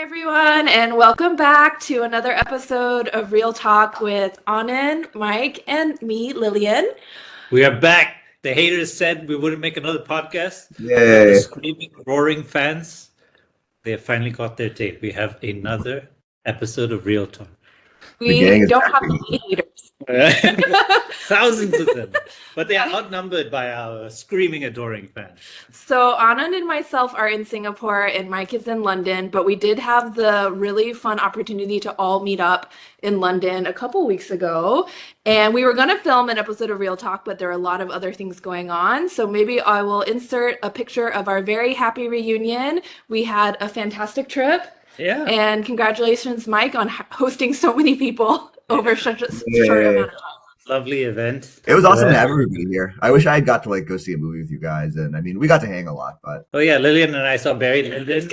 Everyone, and welcome back to another episode of Real Talk with Anand, Mike, and me, Lilian. We are back. The haters said we wouldn't make another podcast. Yay. The screaming, roaring fans, they have finally got their tape. We have another episode of Real Talk. We don't have any haters. Thousands of them, but they are outnumbered by our screaming, adoring fans. So Anand and myself are in Singapore and Mike is in London, but we did have the really fun opportunity to all meet up in London a couple weeks ago. And we were going to film an episode of Real Talk, but there are a lot of other things going on. So maybe I will insert a picture of our very happy reunion. We had a fantastic trip. Yeah. And congratulations, Mike, on hosting so many people over such a short amount of time. Lovely event. It was awesome to have everybody here. I wish I had got to go see a movie with you guys, and I mean, we got to hang a lot. But oh yeah, Lilian and I saw Barry Lyndon at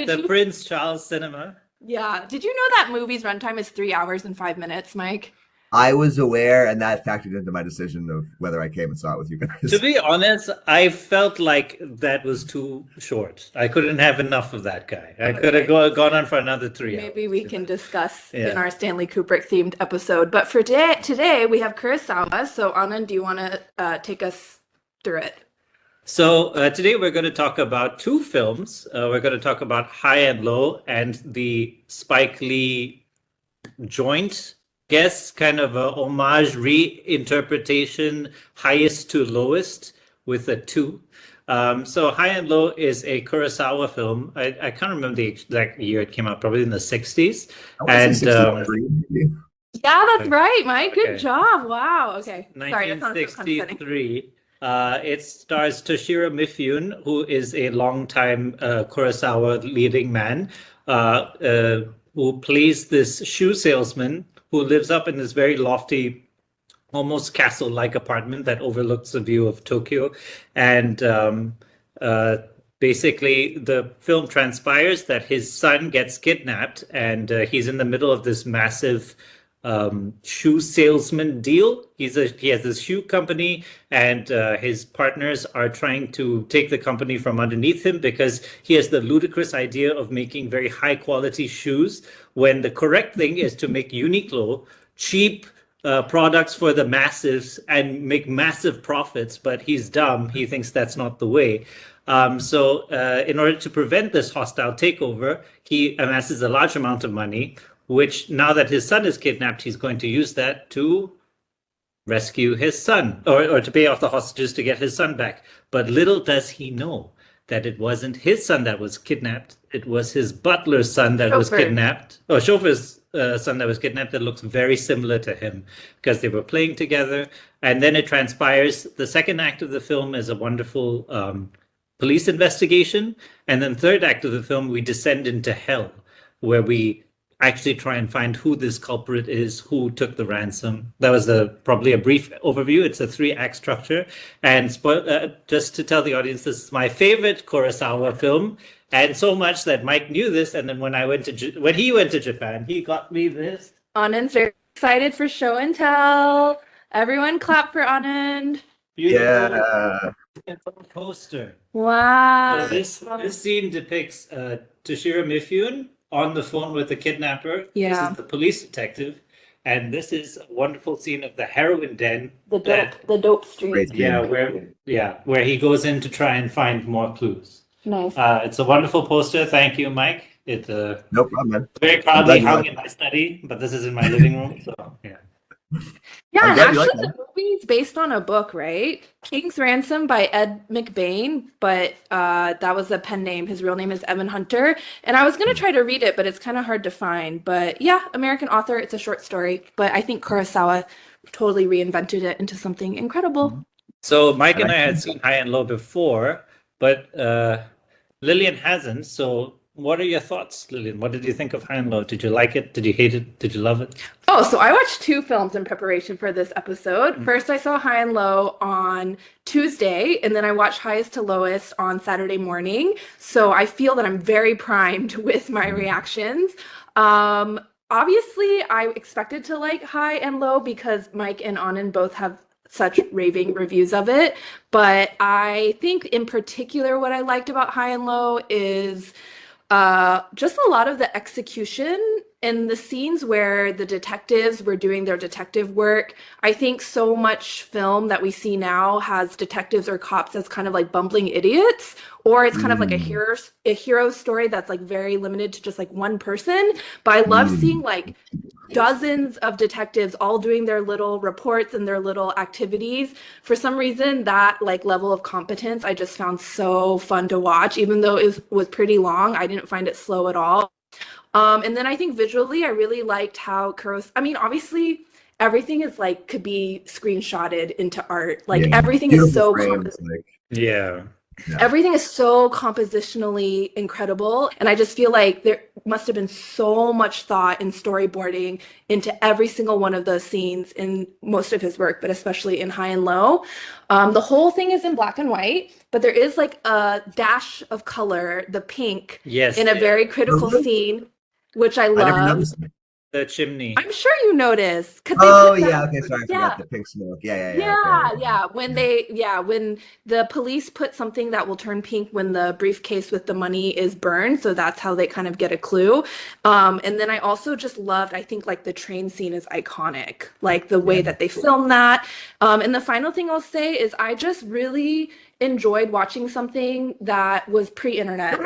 the you... Prince Charles Cinema. Yeah, did you know that movie's runtime is 3 hours and 5 minutes, Mike? I was aware, and that factored into my decision of whether I came and saw it with you guys. To be honest, I felt like that was too short. I couldn't have enough of that guy. I could have gone on for another 3 hours. Maybe we can discuss in our Stanley Kubrick themed episode. But for today we have Kurosawa. So Anand, do you want to take us through it? So today we're going to talk about two films. We're going to talk about High and Low and the Spike Lee joint kind of a homage reinterpretation, Highest to Lowest with a 2. So High and Low is a Kurosawa film. I can't remember the exact year it came out, probably in the 60s. And yeah, that's right, Mike. Good job. Wow. Okay. Sorry, 1963. It stars Toshiro Mifune, who is a longtime Kurosawa leading man, who plays this shoe salesman who lives up in this very lofty, almost castle-like apartment that overlooks the view of Tokyo. And basically, the film transpires that his son gets kidnapped, and he's in the middle of this massive shoe salesman deal. He has this shoe company, and his partners are trying to take the company from underneath him because he has the ludicrous idea of making very high quality shoes when the correct thing is to make Uniqlo cheap products for the masses and make massive profits. But he's dumb. He thinks that's not the way. So in order to prevent this hostile takeover, he amasses a large amount of money, which now that his son is kidnapped, he's going to use that to rescue his son or to pay off the hostages to get his son back. But little does he know that it wasn't his son that was kidnapped. It was his butler's son that was kidnapped, or chauffeur's son that was kidnapped, that looks very similar to him because they were playing together. And then it transpires. The second act of the film is a wonderful police investigation. And then third act of the film, we descend into hell, where we actually try and find who this culprit is, who took the ransom. That was probably a brief overview. It's a 3-act structure. And just to tell the audience, this is my favorite Kurosawa film, and so much that Mike knew this. And then when he went to Japan, he got me this. Anand's very excited for show and tell. Everyone clap for Anand. Beautiful. Yeah. Poster. Wow. So this scene depicts Toshiro Mifune on the phone with the kidnapper. Yeah. This is the police detective. And this is a wonderful scene of the heroin den. The dope street. Where he goes in to try and find more clues. Nice. It's a wonderful poster. Thank you, Mike. It no problem, man. Very proudly hung in my study, but this is in my living room. So yeah. Yeah, and actually the movie is based on a book, right? King's Ransom by Ed McBain, but that was a pen name. His real name is Evan Hunter. And I was going to try to read it, but it's kind of hard to find. But yeah, American author. It's a short story. But I think Kurosawa totally reinvented it into something incredible. So Mike and I had seen High and Low before, but Lilian hasn't. So what are your thoughts, Lilian? What did you think of High and Low? Did you like it? Did you hate it? Did you love it? Oh, so I watched 2 films in preparation for this episode. First, I saw High and Low on Tuesday, and then I watched Highest to Lowest on Saturday morning. So I feel that I'm very primed with my reactions. Obviously, I expected to like High and Low because Mike and Anand both have such raving reviews of it. But I think in particular what I liked about High and Low is just a lot of the execution in the scenes where the detectives were doing their detective work. I think so much film that we see now has detectives or cops as kind of like bumbling idiots, or it's kind of like a hero story that's like very limited to just like one person. But I love seeing like dozens of detectives all doing their little reports and their little activities. For some reason, that like level of competence I just found so fun to watch. Even though it was pretty long, I didn't find it slow at all. And then I think visually, I really liked how I mean, obviously, everything is like could be screenshotted into art. Like everything is Beautiful so frames, like, Yeah. everything is so compositionally incredible. And I just feel like there must have been so much thought and storyboarding into every single one of those scenes in most of his work, but especially in High and Low. The whole thing is in black and white, but there is like a dash of color, the pink, Yes. in a very critical Really? scene, which I I never love. noticed it. The chimney. I'm sure you noticed because Oh put that. yeah, okay, sorry, I Yeah. forgot the pink smoke. Yeah, okay. When the police put something that will turn pink when the briefcase with the money is burned, so that's how they kind of get a clue. And then I also just loved, I think like the train scene is iconic, like the way that they filmed that. And the final thing I'll say is I just really enjoyed watching something that was pre-internet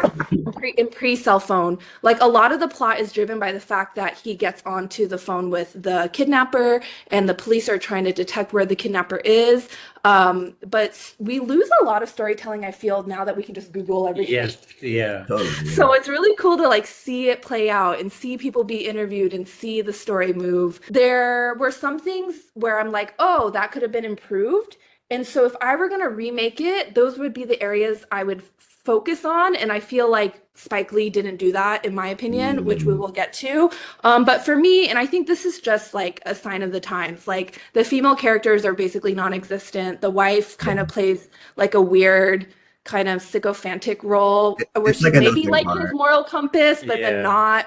and pre-cell phone. Like a lot of the plot is driven by the fact that he gets onto the phone with the kidnapper and the police are trying to detect where the kidnapper is. But we lose a lot of storytelling, I feel, now that we can just Google everything. Yes. Yeah. Totally. So it's really cool to like see it play out and see people be interviewed and see the story move. There were some things where I'm like, oh, that could have been improved. And so if I were going to remake it, those would be the areas I would focus on. And I feel like Spike Lee didn't do that, in my opinion, which we will get to. But for me, and I think this is just like a sign of the times, like the female characters are basically non-existent. The wife kind of plays like a weird kind of sycophantic role where It's she's like a maybe nothing like part. his moral compass, but then not.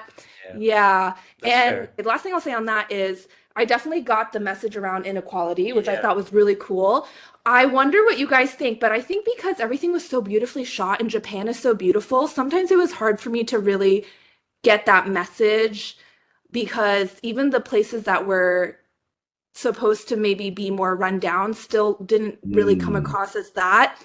Yeah. That's And fair. the last thing I'll say on that is I definitely got the message around inequality, which I Yeah. thought was really cool. I wonder what you guys think, but I think because everything was so beautifully shot and Japan is so beautiful, sometimes it was hard for me to really get that message because even the places that were supposed to maybe be more run down still didn't really come across as that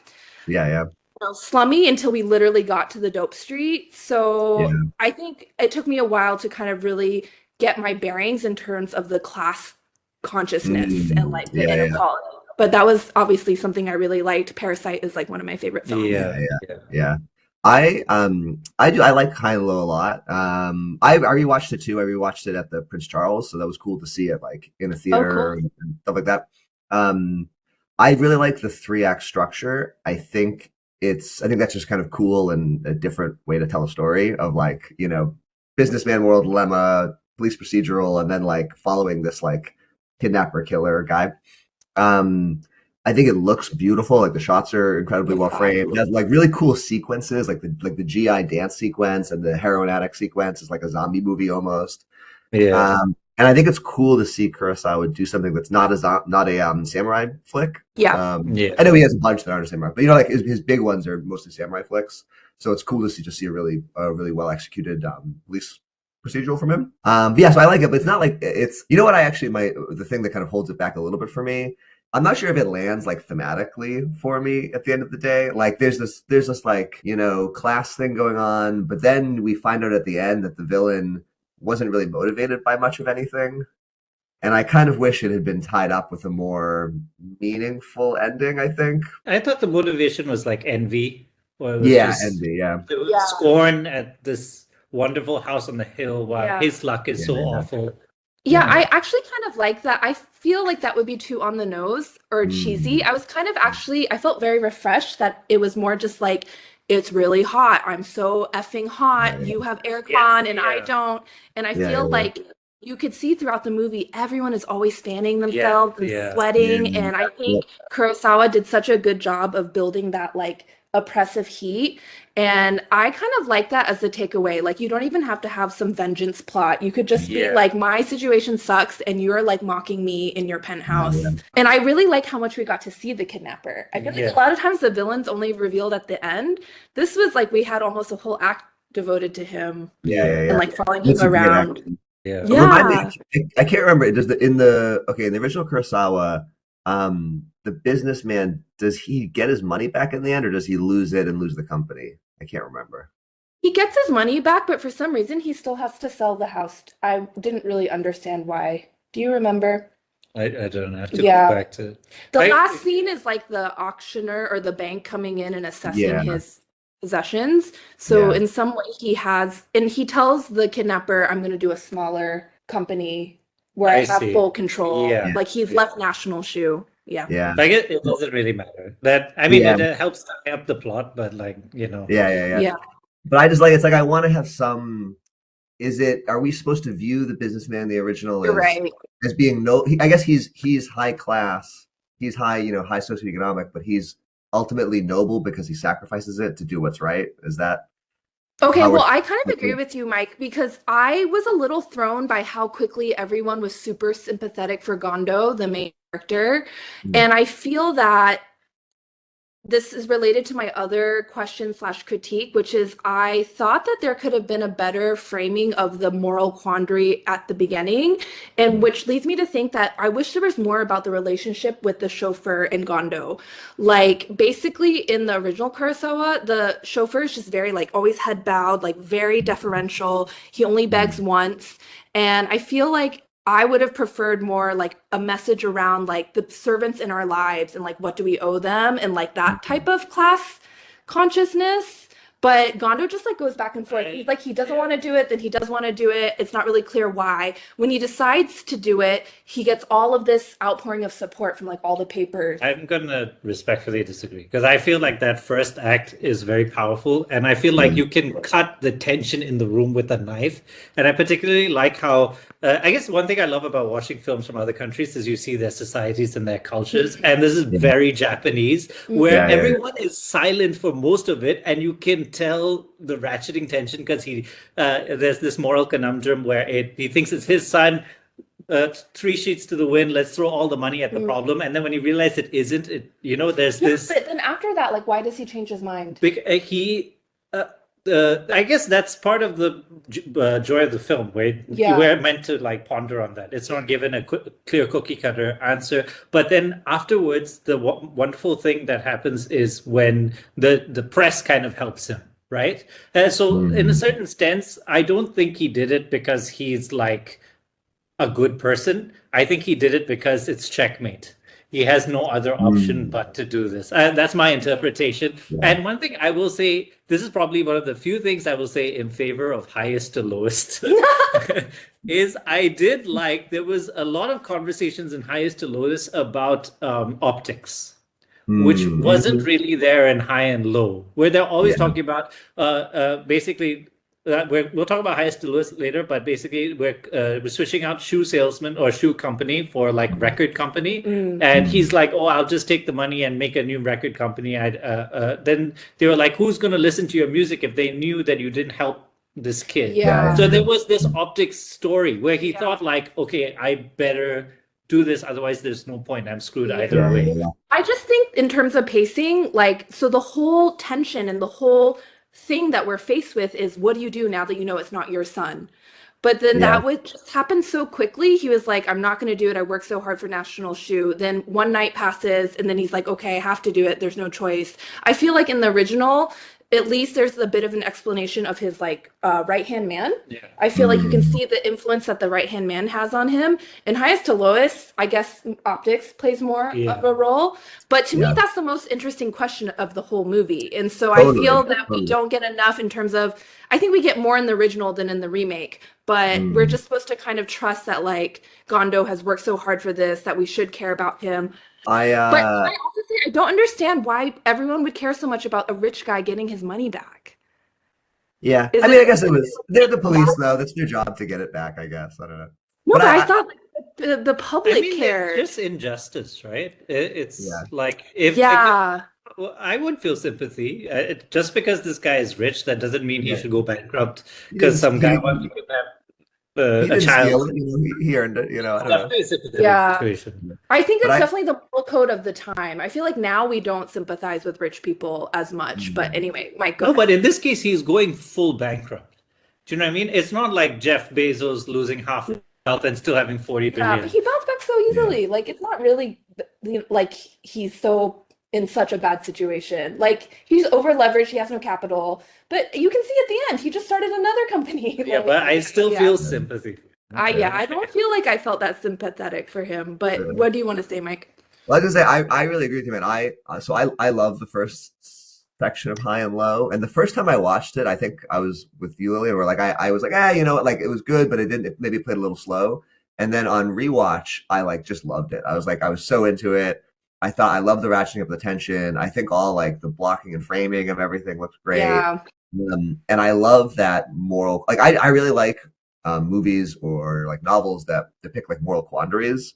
Yeah. slummy until we literally got to the dope street. So Yeah. I think it took me a while to kind of really get my bearings in terms of the class consciousness and like the Yeah. inequality. But that was obviously something I really liked. Parasite is like one of my favorite films. Yeah. I like High and Low a lot. I rewatched it too. I rewatched it at the Prince Charles, so that was cool to see it like in a theater and stuff like that. I really like the 3-act structure. I think that's just kind of cool and a different way to tell a story of like, you know, businessman world dilemma, police procedural, and then like following this like kidnapper killer guy. I think it looks beautiful. Like the shots are incredibly well framed. It has like really cool sequences, like the GI dance sequence and the heroin addict sequence is like a zombie movie almost. Yeah. And I think it's cool to see Kurosawa do something that's not a samurai flick. Yeah. I know he has a bunch that aren't samurai, but you know, like his big ones are mostly samurai flicks. So it's cool to see a really well executed police procedural from him. Yeah, so I like it, but it's not like it's, you know what, the thing that kind of holds it back a little bit for me, I'm not sure if it lands like thematically for me at the end of the day. Like there's this like, you know, class thing going on, but then we find out at the end that the villain wasn't really motivated by much of anything. And I kind of wish it had been tied up with a more meaningful ending, I think. I thought the motivation was like envy. Or it was envy, yeah. It was scorn at this wonderful house on the hill while his luck is so awful. Yeah, I actually kind of like that. I feel like that would be too on the nose or cheesy. I was kind of I felt very refreshed that it was more just like, it's really hot. I'm so effing hot. You have aircon and I don't. And I feel like you could see throughout the movie, everyone is always fanning themselves and sweating. And I think Kurosawa did such a good job of building that like oppressive heat. And I kind of like that as the takeaway. Like, you don't even have to have some vengeance plot. You could just be like, my situation sucks and you're like mocking me in your penthouse. And I really like how much we got to see the kidnapper. I feel like a lot of times the villain's only revealed at the end. This was like, we had almost a whole act devoted to him Yeah, and like following That's him a great around. acting. Yeah. Remind me, I can't remember. Does in the original Kurosawa, the businessman, does he get his money back in the end, or does he lose it and lose the company? I can't remember. He gets his money back, but for some reason he still has to sell the house. I didn't really understand why. Do you remember? I don't know. I have to Yeah. go back to The last scene is like the auctioneer or the bank coming in and assessing his possessions. So in some way he has, and he tells the kidnapper, I'm going to do a smaller company where I have full control. Yeah. Like he's left National Shoe. Yeah. Yeah. I guess it doesn't really matter. That I mean, it helps tie up the plot, but like, you know. Yeah. But I just like, it's like I want to have some. Are we supposed to view the businessman in the original as being I guess he's high class, he's high, high socioeconomic, but he's ultimately noble because he sacrifices it to do what's right. Is that okay? Well, I kind of agree with you, Mike, because I was a little thrown by how quickly everyone was super sympathetic for Gondo, the main character, and I feel that this is related to my other question/critique, which is I thought that there could have been a better framing of the moral quandary at the beginning, and which leads me to think that I wish there was more about the relationship with the chauffeur and Gondo. Like basically in the original Kurosawa, the chauffeur is just very like always head bowed, like very deferential. He only begs once. And I feel like I would have preferred more like a message around like the servants in our lives and like what do we owe them and like that type of class consciousness. But Gondo just like goes back and forth. He's like, he doesn't want to do it, then he does want to do it. It's not really clear why. When he decides to do it, he gets all of this outpouring of support from like all the papers. I'm gonna respectfully disagree because I feel like that first act is very powerful, and I feel like you can cut the tension in the room with a knife. And I particularly like how I guess one thing I love about watching films from other countries is you see their societies and their cultures, and this is very Japanese, where everyone is silent for most of it, and you can tell the ratcheting tension because there's this moral conundrum where he thinks it's his son. 3 sheets to the wind, let's throw all the money at the problem, and then when he realizes it isn't, there's this. But then after that, like, why does he change his mind? I guess that's part of the joy of the film, where we're meant to like ponder on that. It's not given a clear cookie cutter answer, but then afterwards, the wonderful thing that happens is when the press kind of helps him, right? So in a certain sense, I don't think he did it because he's like a good person. I think he did it because it's checkmate. He has no other option but to do this. That's my interpretation. And one thing I will say, this is probably one of the few things I will say in favor of Highest to Lowest, is I did like, there was a lot of conversations in Highest to Lowest about optics, which wasn't really there in High and Low, where they're always talking about basically, we'll talk about Highest to Lowest later, but basically we're switching out shoe salesman or shoe company for like record company, and he's like, "Oh, I'll just take the money and make a new record company." Then they were like, "Who's going to listen to your music if they knew that you didn't help this kid?" So there was this optics story where he thought like, "Okay, I better do this, otherwise there's no point. I'm screwed either way." I just think in terms of pacing, like, so the whole tension and the whole thing that we're faced with is what do you do now that you know it's not your son? But then that would just happen so quickly. He was like, I'm not going to do it. I worked so hard for National Shoe. Then one night passes and then he's like, okay, I have to do it. There's no choice. I feel like in the original, at least there's a bit of an explanation of his like right-hand man. I feel like you can see the influence that the right-hand man has on him. In Highest to Lowest, I guess optics plays more of a role. But to me, that's the most interesting question of the whole movie. And so I feel that we don't get enough in terms of, I think we get more in the original than in the remake. But we're just supposed to kind of trust that like Gondo has worked so hard for this, that we should care about him. But can I also say, I don't understand why everyone would care so much about a rich guy getting his money back. Yeah, I mean, I guess they're the police, though. That's their job to get it back, I guess. I don't know. No, but I thought like, the public cared. It's just injustice, right? It's like I would feel sympathy. Just because this guy is rich, that doesn't mean he should go bankrupt because some guy wants to kidnap He a didn't child. steal it, he earned it, I don't know. Definitely a sympathetic Yeah. situation. I think But that's I- definitely the moral code of the time. I feel like now we don't sympathize with rich people as much. But anyway, Mike, go No, ahead. but in this case, he's going full bankrupt. Do you know what I mean? It's not like Jeff Bezos losing half his wealth and still having 40 Yeah, billion. but he bounced back so easily. Like it's not really like he's so in such a bad situation. Like he's over leveraged, he has no capital. But you can see at the end, he just started another company. Yeah, Like, but I still yeah. feel sympathy. I don't feel like I felt that sympathetic for him. But what do you want to say, Mike? Well, I was gonna say I really agree with you, man. I love the first section of High and Low, and the first time I watched it, I think I was with you, Lilian, where like I was like, like it was good, but it maybe played a little slow. And then on rewatch, I like just loved it. I was so into it. I thought I loved the ratcheting of the tension. I think all like the blocking and framing of everything looks great. Yeah. And I love that moral. Like I really like movies or like novels that depict like moral quandaries.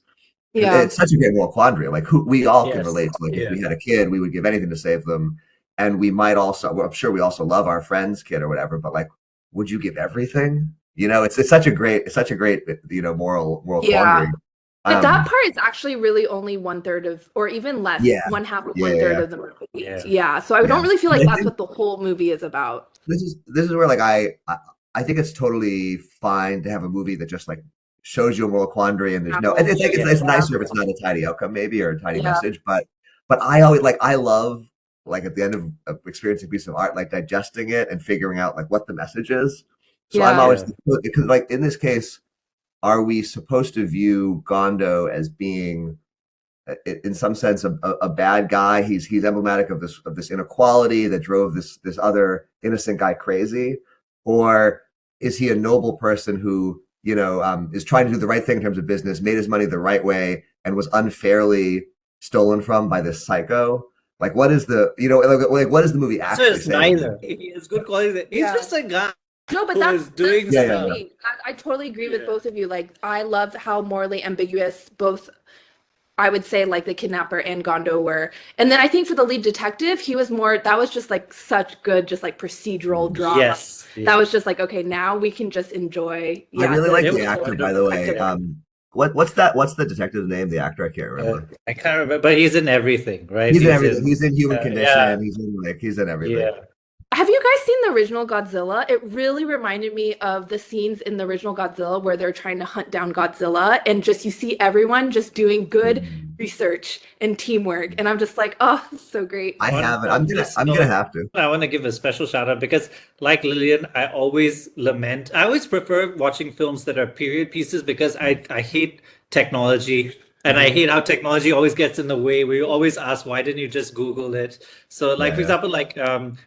Yeah. It's such a great moral quandary. Like we all can Yes. relate to. Like if we Yeah. had a kid, we would give anything to save them, and we might also. Well, I'm sure we also love our friend's kid or whatever. But like, would you give everything? It's such a great moral Yeah. quandary. But that part is actually really only 1/3 of, or even less, Yeah. 1/2 of Yeah, 1/3 yeah. of the movie. Yeah. Yeah. So I don't Yeah. really feel like And I that's think- what the whole movie is about. This is where like I think it's totally fine to have a movie that just like shows you a moral quandary and there's no. It's like it's Yeah. nicer if it's not a tidy outcome maybe or a tidy Yeah. message, but I always I love like at the end of experiencing a piece of art like digesting it and figuring out like what the message is. So I'm Yeah. always because like in this case, are we supposed to view Gondo as being in some sense a bad guy? He's emblematic of this inequality that drove this other innocent guy crazy, or is he a noble person who is trying to do the right thing in terms of business, made his money the right way, and was unfairly stolen from by this psycho? Like, what is the what is the movie So actually it's saying? neither. He has good qualities. He's Yeah. just a guy. No, but who that's is doing the stuff. movie. I totally agree with Yeah. both of you. Like, I love how morally ambiguous both, I would say, like the kidnapper and Gondo were. And then I think for the lead detective, he was more, that was just like such good, just like procedural drama. Yes. That was just like, okay, now we can just enjoy. I really like It the was actor, by wonderful. the way. What's the detective's name? The actor, I can't remember. I can't remember, but he's in everything, right? He's in everything. He's in Human yeah. Condition. He's in everything. Yeah. Have you guys seen the original Godzilla? It really reminded me of the scenes in the original Godzilla where they're trying to hunt down Godzilla and just you see everyone just doing good research and teamwork. And I'm just like, oh, this is so great. I haven't. I'm gonna have to. I want to give a special shout out because, like Lilian, I always prefer watching films that are period pieces because I hate technology. And I hate how technology always gets in the way. We always ask, why didn't you just Google it? So, like, for example, like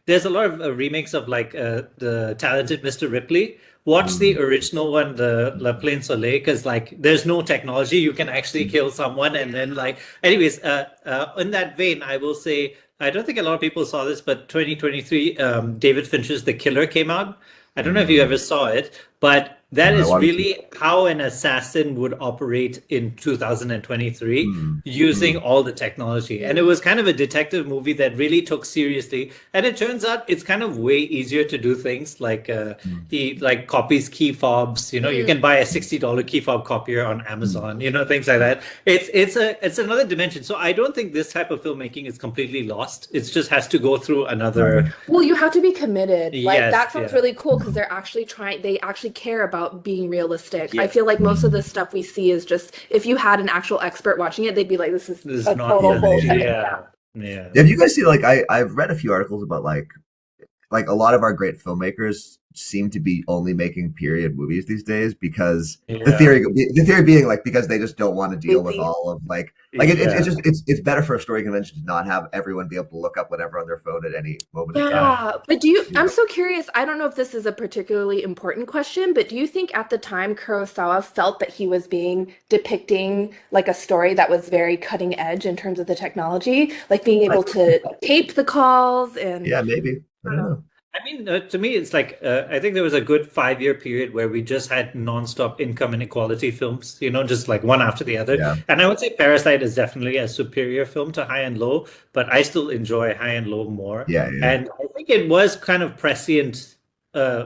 there's a lot of remakes of like the Talented Mr. Ripley. Watch the original one, the La Plaine Soleil, because like there's no technology. You can actually kill someone. And then like, anyways, in that vein, I will say, I don't think a lot of people saw this, but 2023, David Fincher's The Killer came out. I don't know if you ever saw it, but that is really how an assassin would operate in 2023 using all the technology. And it was kind of a detective movie that really took seriously. And it turns out it's kind of way easier to do things like he like copies key fobs. You can buy a $60 key fob copier on Amazon, things like that. It's another dimension. So I don't think this type of filmmaking is completely lost. It just has to go through another. Well, you have to be committed. Like Yes, that sounds yeah. really cool because they actually care about being realistic. I Yes. feel like most of the stuff we see is just if you had an actual expert watching it, they'd be like, this is a not total bullshit. Yeah. Have you guys seen I've read a few articles about like a lot of our great filmmakers seem to be only making period movies these days because the theory being like because they just don't want to deal with all of it's better for a story convention to not have everyone be able to look up whatever on their phone at any moment in time. Yeah, but I'm so curious. I don't know if this is a particularly important question, but do you think at the time Kurosawa felt that he was depicting like a story that was very cutting edge in terms of the technology, like being able to tape the calls and Yeah, maybe. I don't know. I mean, to me, it's like I think there was a good 5-year period where we just had nonstop income inequality films, just like one after the other. Yeah. And I would say Parasite is definitely a superior film to High and Low, but I still enjoy High and Low more. Yeah. And I think it was kind of prescient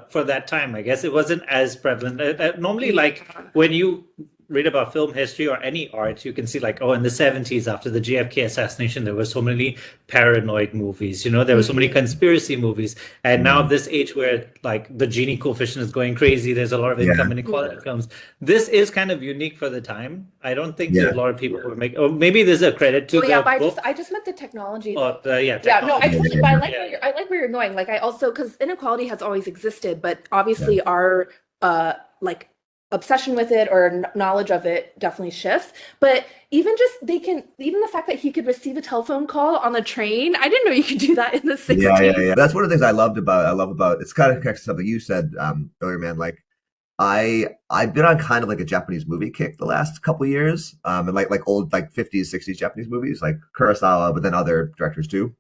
for that time. I guess it wasn't as prevalent. Normally, like when you read about film history or any art, you can see like, oh, in the 70s after the JFK assassination, there were so many paranoid movies, there were so many conspiracy movies. And now this age where like the Gini coefficient is going crazy, there's a lot of income inequality films. This is kind of unique for the time. I don't think there's a lot of people who make, or maybe there's a credit to the book. I just meant the technology. Technology. No, I totally, but I like where you're going. Like I also, because inequality has always existed, but obviously our like obsession with it or knowledge of it definitely shifts. But even the fact that he could receive a telephone call on the train, I didn't know you could do that in the 60s. Yeah. That's one of the things I love about it's kind of connected to something you said earlier, man. Like I've been on kind of like a Japanese movie kick the last couple of years, and like old like 50s, 60s Japanese movies like Kurosawa, but then other directors too.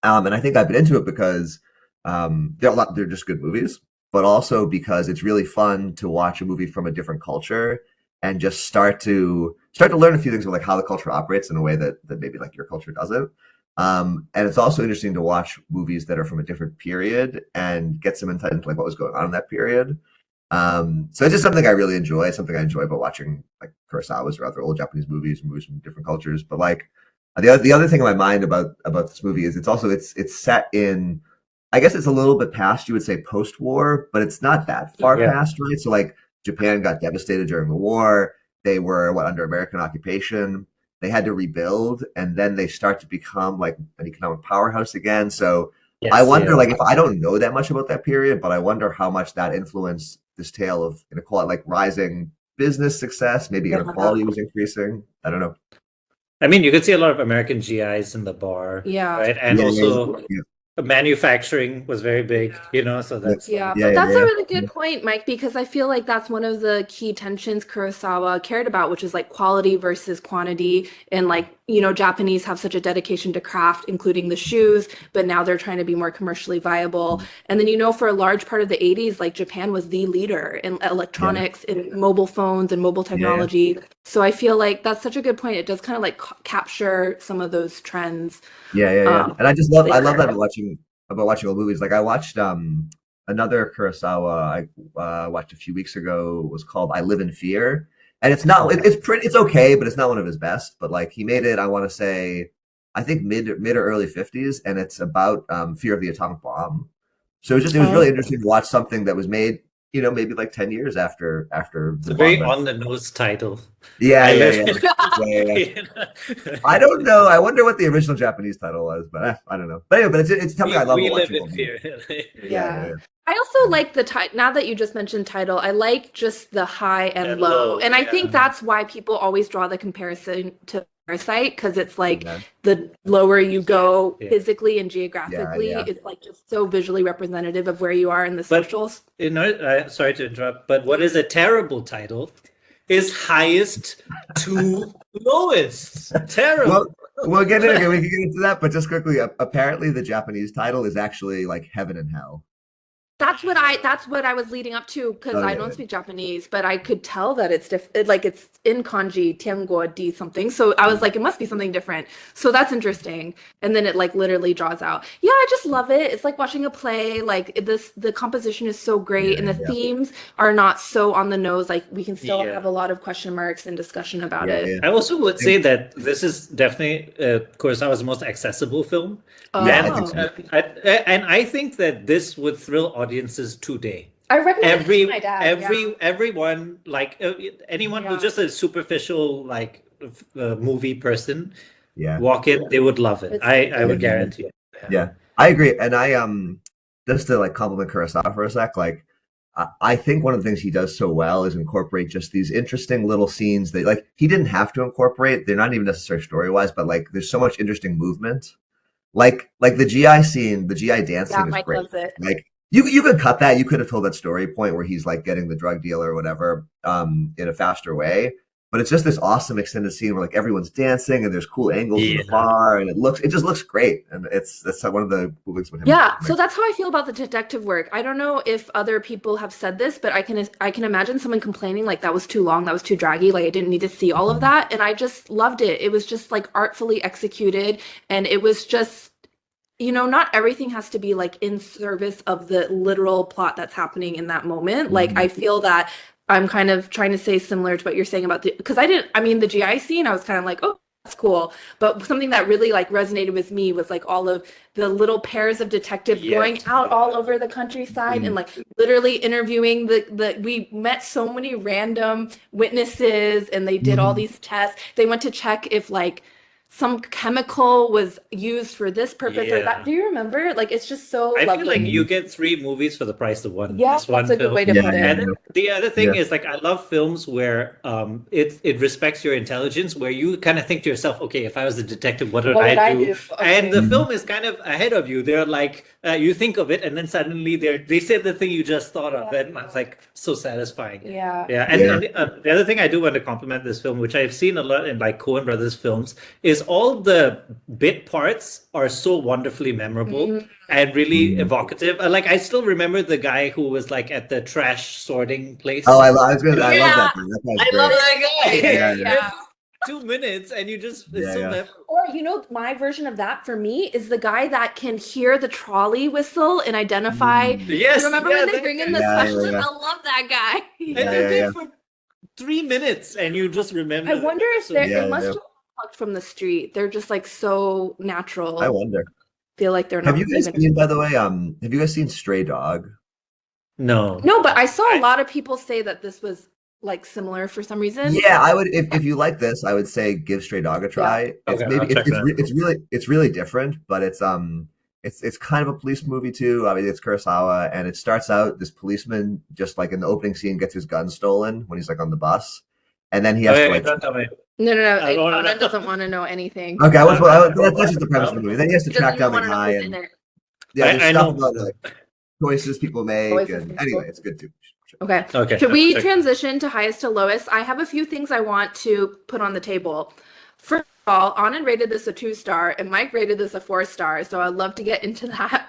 And I think I've been into it because they're just good movies, but also because it's really fun to watch a movie from a different culture and just start to learn a few things about like how the culture operates in a way that maybe like your culture doesn't. And it's also interesting to watch movies that are from a different period and get some insight into like what was going on in that period. So it's just something I really enjoy. It's something I enjoy about watching like Kurosawa's or other old Japanese movies from different cultures. But like the other thing in my mind about this movie is it's set in, I guess it's a little bit past, you would say post-war, but it's not that far past, right? So like Japan got devastated during the war. They were under American occupation. They had to rebuild, and then they start to become like an economic powerhouse again. So I wonder, like, if I don't know that much about that period, but I wonder how much that influenced this tale of inequality, like rising business success, maybe inequality was increasing. I don't know. I mean, you could see a lot of American GIs in the bar, right? And also manufacturing was very big, so that's but that's a really good point, Mike, because I feel like that's one of the key tensions Kurosawa cared about, which is like quality versus quantity. And like, Japanese have such a dedication to craft, including the shoes, but now they're trying to be more commercially viable. And then, for a large part of the 80s, like Japan was the leader in electronics, in mobile phones and mobile technology. So I feel like that's such a good point. It does kind of like capture some of those trends. And I just love that about watching old movies. Like I watched another Kurosawa I watched a few weeks ago, was called I Live in Fear. And it's okay, but it's not one of his best. But like he made it, I want to say, I think mid or early 50s, and it's about fear of the atomic bomb. So it was really interesting to watch something that was made, maybe like 10 years after it's a very on the nose title. I don't know. I wonder what the original Japanese title was, but I don't know. But anyway, it's something I love watching. I also like the title. Now that you just mentioned title, I like just the high and low. And I think that's why people always draw the comparison to Parasite, because it's like the lower you go physically and geographically, it's like just so visually representative of where you are in the socials. Sorry to interrupt, but what is a terrible title is Highest to Lowest. Terrible. Well, we can get into that, but just quickly, apparently the Japanese title is actually like Heaven and Hell. That's what I was leading up to, because I don't speak Japanese, but I could tell that it's different. Like it's in kanji, tianguo di something. So I was like, it must be something different. So that's interesting. And then it like literally draws out. Yeah, I just love it. It's like watching a play. Like the composition is so great, and the themes are not so on the nose. Like we can still have a lot of question marks and discussion about it. I also would say that this is definitely Kurosawa's most accessible film. And I think that this would thrill audiences today. I recommend it to my dad. Everyone, like anyone who's just a superficial like movie person, walk in, they would love it. I would guarantee it. Yeah, I agree. And I just to like compliment Kurosawa for a sec, like I think one of the things he does so well is incorporate just these interesting little scenes that like he didn't have to incorporate. They're not even necessarily story wise, but like there's so much interesting movement. Like the GI scene, the GI dance scene is Mike great. Loves it. Like you could cut that. You could have told that story point where he's like getting the drug dealer or whatever in a faster way. But it's just this awesome extended scene where like everyone's dancing and there's cool angles in the bar, and it just looks great. And that's one of the cool things with him. Yeah, so that's how I feel about the detective work. I don't know if other people have said this, but I can imagine someone complaining like that was too long, that was too draggy, like I didn't need to see all of that. And I just loved it. It was just like artfully executed, and it was just not everything has to be like in service of the literal plot that's happening in that moment. Like, I feel that I'm kind of trying to say similar to what you're saying about because I mean, the GI scene, I was kind of like, oh, that's cool. But something that really like resonated with me was like all of the little pairs of detectives going out all over the countryside and like literally interviewing we met so many random witnesses and they did all these tests. They went to check if like some chemical was used for this purpose or that. Do you remember? Like, it's just so I lovely. feel like you get 3 movies for the price of one. Yeah, Just one that's a good film. way to put it. And the other thing is like I love films where it respects your intelligence, where you kind of think to yourself, okay, if I was a detective, what would I do? Okay. And the film is kind of ahead of you. They're like you think of it, and then suddenly they say the thing you just thought of, and it's like so satisfying. Yeah. And the other thing I do want to compliment this film, which I've seen a lot in like Coen Brothers films, is all the bit parts are so wonderfully memorable and really evocative. Like I still remember the guy who was like at the trash sorting place. Oh, I love that guy. I love that guy. Yeah. 2 minutes and you just Or my version of that for me is the guy that can hear the trolley whistle and identify. Yes. Remember when they bring in the specialist? I love that guy. And they're there for 3 minutes and you just remember. I wonder if it must have plucked from the street. They're just like so natural. I wonder. Feel like they're not. Have you guys seen, by the way, have you guys seen Stray Dog? No, but I saw a lot of people say that this was like similar for some reason. Yeah, I would if you like this, I would say give Stray Dog a try. It's really different, but it's kind of a police movie too. I mean, it's Kurosawa, and it starts out this policeman just like in the opening scene gets his gun stolen when he's like on the bus, and then he has to like. Don't tell me. No. Anand doesn't want to know anything. Okay, that's just the premise of the movie. Then he has to track down the guy, and there's stuff about like choices people make, and anyway, it's good too. Okay. Should we transition to highest to lowest? I have a few things I want to put on the table. First of all, Anand rated this a 2-star, and Mike rated this a 4-star. So I'd love to get into that.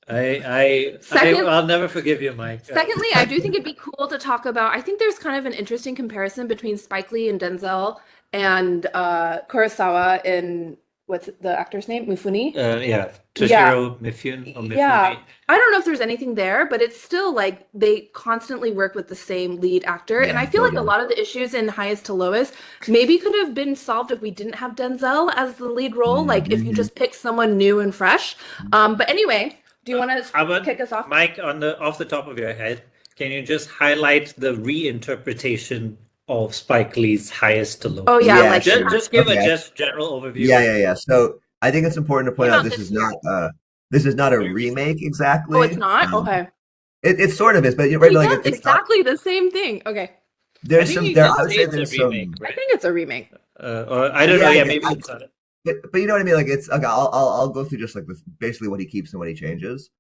I'll never forgive you, Mike. Secondly, I do think it'd be cool to talk about. I think there's kind of an interesting comparison between Spike Lee and Denzel and Kurosawa in what's the actor's name? Mifune? Toshiro Mifune or Mifune. Yeah. I don't know if there's anything there, but it's still like they constantly work with the same lead actor. And I feel like a lot of the issues in Highest to Lowest maybe could have been solved if we didn't have Denzel as the lead role, like if you just picked someone new and fresh. But anyway, do you want to kick us off? Mike, off the top of your head, can you just highlight the reinterpretation of Spike Lee's Highest to Lowest? Oh yeah, just give a general overview. Yeah. So I think it's important to point out this is not a remake exactly. Oh, it's not? Okay. It sort of is, but it's exactly the same thing. Okay. I would say there's some. I think it's a remake. Or I don't know. Yeah, maybe it's not. But you know what I mean? Like it's okay. I'll go through just like basically what he keeps and what he changes.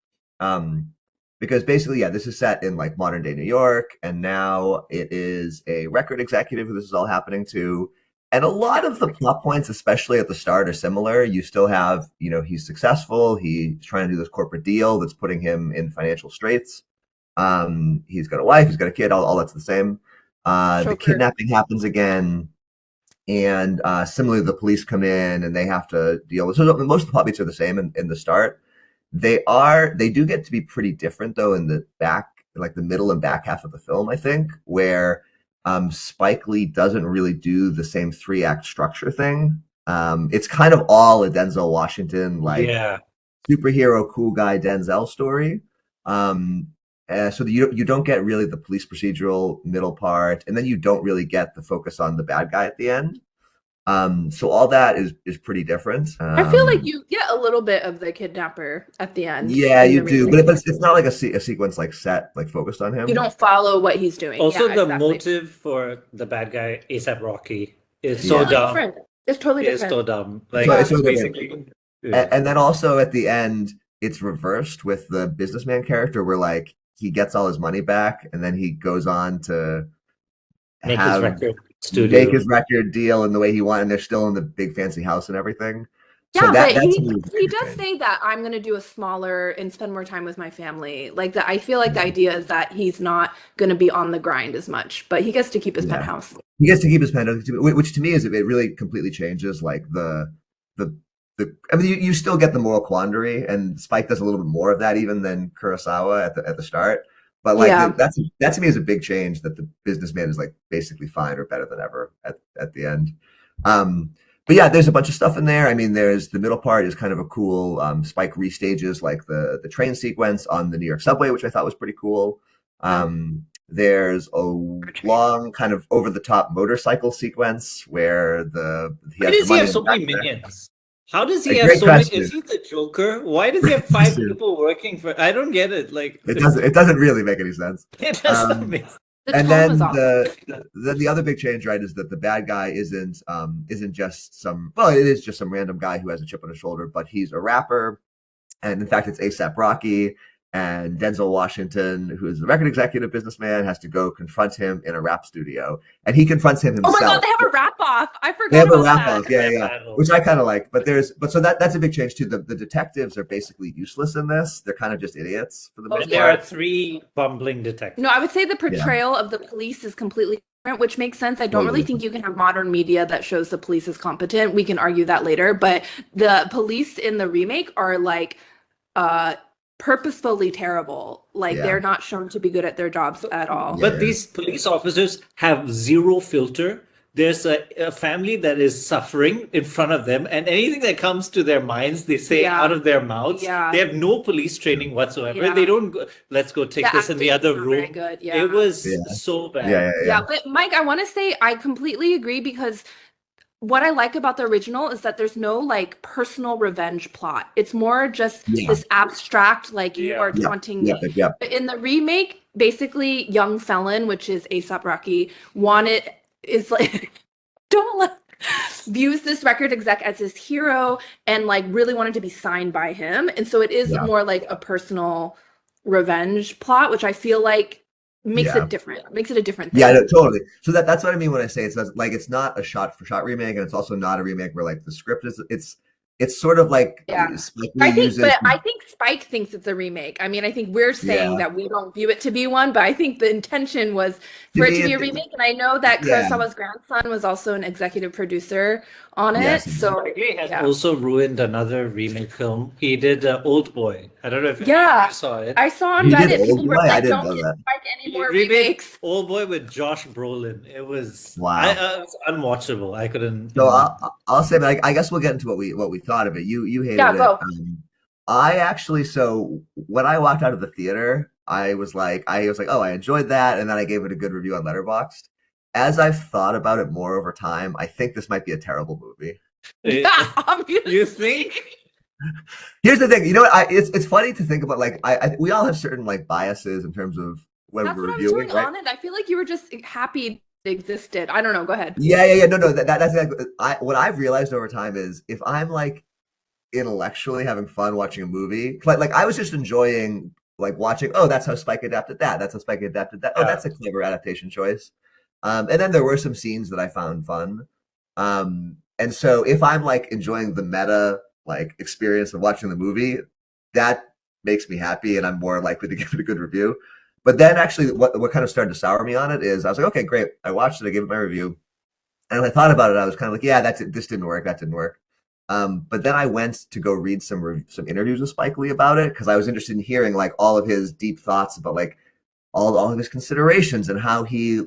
Because basically, this is set in like modern day New York, and now it is a record executive who this is all happening to. And a lot of the plot points, especially at the start, are similar. You still have, he's successful. He's trying to do this corporate deal that's putting him in financial straits. He's got a wife, he's got a kid, all that's the same. The kidnapping happens again. And similarly, the police come in and they have to deal with. So most of the plot beats are the same in the start. They do get to be pretty different though in the back, like the middle and back half of the film, I think, where Spike Lee doesn't really do the same 3-act structure thing. It's kind of all a Denzel Washington, superhero cool guy Denzel story. So you don't get really the police procedural middle part, and then you don't really get the focus on the bad guy at the end. So all that is pretty different. I feel like you get a little bit of the kidnapper at the end. Yeah, you do, but it's not like a sequence like set like focused on him. You don't follow what he's doing. Also, the motive for the bad guy A$AP Rocky is so dumb. Different. It's totally different. It's so dumb. Like so basically, and then also at the end, it's reversed with the businessman character, where like he gets all his money back, and then he goes on to make his record deal in the way he wanted, and they're still in the big fancy house and everything. Yeah, so but he does say that I'm going to do a smaller and spend more time with my family. Like that, I feel like the idea is that he's not going to be on the grind as much, but he gets to keep his penthouse. He gets to keep his penthouse, which to me is it really completely changes like the I mean, you still get the moral quandary, and Spike does a little bit more of that even than Kurosawa at the start. But like Yeah. that to me is a big change, that the businessman is like basically fine or better than ever at the end. But yeah, there's a bunch of stuff in there. I mean, there's the middle part is kind of a cool Spike restages like the train sequence on the New York subway, which I thought was pretty cool. There's a long kind of over the top motorcycle sequence where Why does he have so many minions? How does he have great so many? question. Is he the Joker? Why does he have 5 people working for? I don't get it. Like it doesn't really make any sense. it doesn't make sense. The And tone then was off. the other big change, right, is that the bad guy isn't just some, well, it is just some random guy who has a chip on his shoulder, but he's a rapper, and in fact, it's A$AP Rocky. And Denzel Washington, who is a record executive businessman, has to go confront him in a rap studio, and he confronts him himself. Oh my god, they have a rap off. I forgot They have a about rap that. off, yeah, which I kind of like. But so that's a big change too. The detectives are basically useless in this. They're kind of just idiots for the most And there are part. 3 bumbling detectives. No, I would say the portrayal of the police is completely different, which makes sense. I don't really think you can have modern media that shows the police is competent. We can argue that later, but the police in the remake are like purposefully terrible. Like they're not shown to be good at their jobs at all. But these police officers have 0 filter. There's a family that is suffering in front of them, and anything that comes to their minds, they say out of their mouths. Yeah. They have no police training whatsoever. Yeah. They don't go, let's go take this in the other acting's not very room. good. Yeah. It was so bad. Yeah, but Mike, I want to say I completely agree, because what I like about the original is that there's no like personal revenge plot. It's more just this abstract, like you are taunting me. But in the remake, basically, young felon, which is A$AP Rocky, is like views this record exec as his hero and like really wanted to be signed by him. And so it is more like a personal revenge plot, which I feel like makes it different. Makes it a different thing. Yeah, no, totally. So that's what I mean when I say it's like it's not a shot for shot remake, and it's also not a remake where like the script is it's sort of like I think Spike thinks it's a remake. I mean, I think we're saying that we don't view it to be one, but I think the intention was for it to be a remake. And I know that Kurosawa's grandson was also an executive producer on it. So he has also ruined another remake film. He did Old Boy. I don't know if you saw it. I saw on Reddit people were like, don't get Spike any more remakes. Old Boy with Josh Brolin. It was it was unwatchable. I couldn't. So I'll say, but I guess we'll get into what we thought of it. You hated it. Go. I actually, so when I walked out of the theater, I was like, oh, I enjoyed that, and then I gave it a good review on Letterboxd. As I've thought about it more over time, I think this might be a terrible movie. You think? Here's the thing, you know what? It's funny to think about. Like, we all have certain like biases in terms of when we're reviewing. That's what I was doing on it. I feel like you were just happy it existed. I don't know. Go ahead. Yeah. No. That's exactly. What I've realized over time is if I'm like intellectually having fun watching a movie, like I was just enjoying like watching. Oh, that's how Spike adapted that. That's how Spike adapted that. Oh, that's a clever adaptation choice. And then there were some scenes that I found fun. And so if I'm like enjoying the meta like experience of watching the movie, that makes me happy, and I'm more likely to give it a good review. But then actually, what kind of started to sour me on it is I was like, okay, great. I watched it. I gave it my review, and when I thought about it, I was kind of like, yeah, this didn't work. That didn't work. But then I went to go read some interviews with Spike Lee about it, because I was interested in hearing like all of his deep thoughts about like all of his considerations and how he,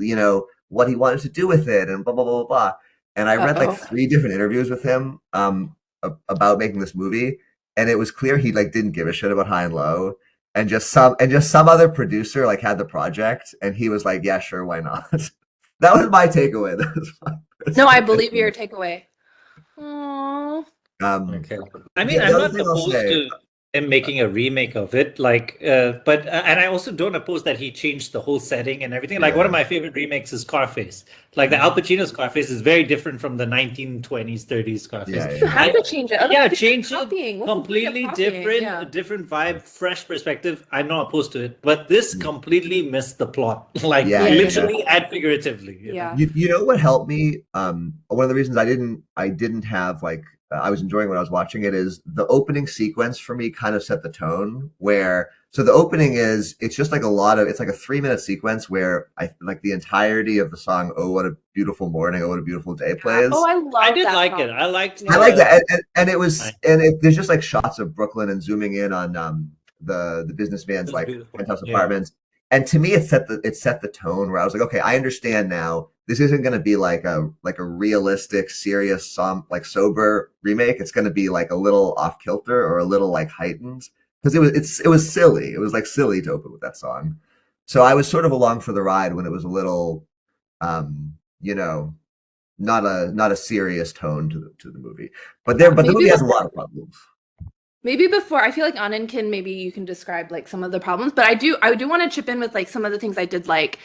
what he wanted to do with it and blah, blah, blah, blah, blah. And I read like 3 different interviews with him about making this movie. And it was clear he like didn't give a shit about High and Low. And just some other producer like had the project, and he was like, yeah, sure, why not? That was my takeaway. No, I believe your takeaway. Aww. Okay. I mean, I'm not opposed to him making a remake of it, like, but and I also don't oppose that he changed the whole setting and everything. Like, one of my favorite remakes is Scarface. Like, the Al Pacino Scarface is very different from the 1920s, 30s Scarface. You have to change it. Change it. Completely different, different vibe, fresh perspective. I'm not opposed to it, but this completely missed the plot, like literally and figuratively. You know what helped me? One of the reasons I didn't have like I was enjoying when I was watching it is the opening sequence for me kind of set the tone, where So the opening it's just like it's like a 3-minute sequence where I like the entirety of the song "Oh What a Beautiful Morning, Oh What a Beautiful Day" plays. Oh, I love I did that like song. it. I liked. I like that, and there's just like shots of Brooklyn and zooming in on the businessman's It was like beautiful. penthouse Yeah. apartments, and to me it set the tone where I was like, okay, I understand now. This isn't going to be like a realistic, serious, like sober remake. It's going to be like a little off kilter or a little like heightened because it was silly. It was like silly to open with that song. So I was sort of along for the ride when it was a little, you know, not a serious tone to the movie. But the movie has a lot of problems. Maybe before, I feel like Anand maybe you can describe like some of the problems, but I do want to chip in with like some of the things I did like.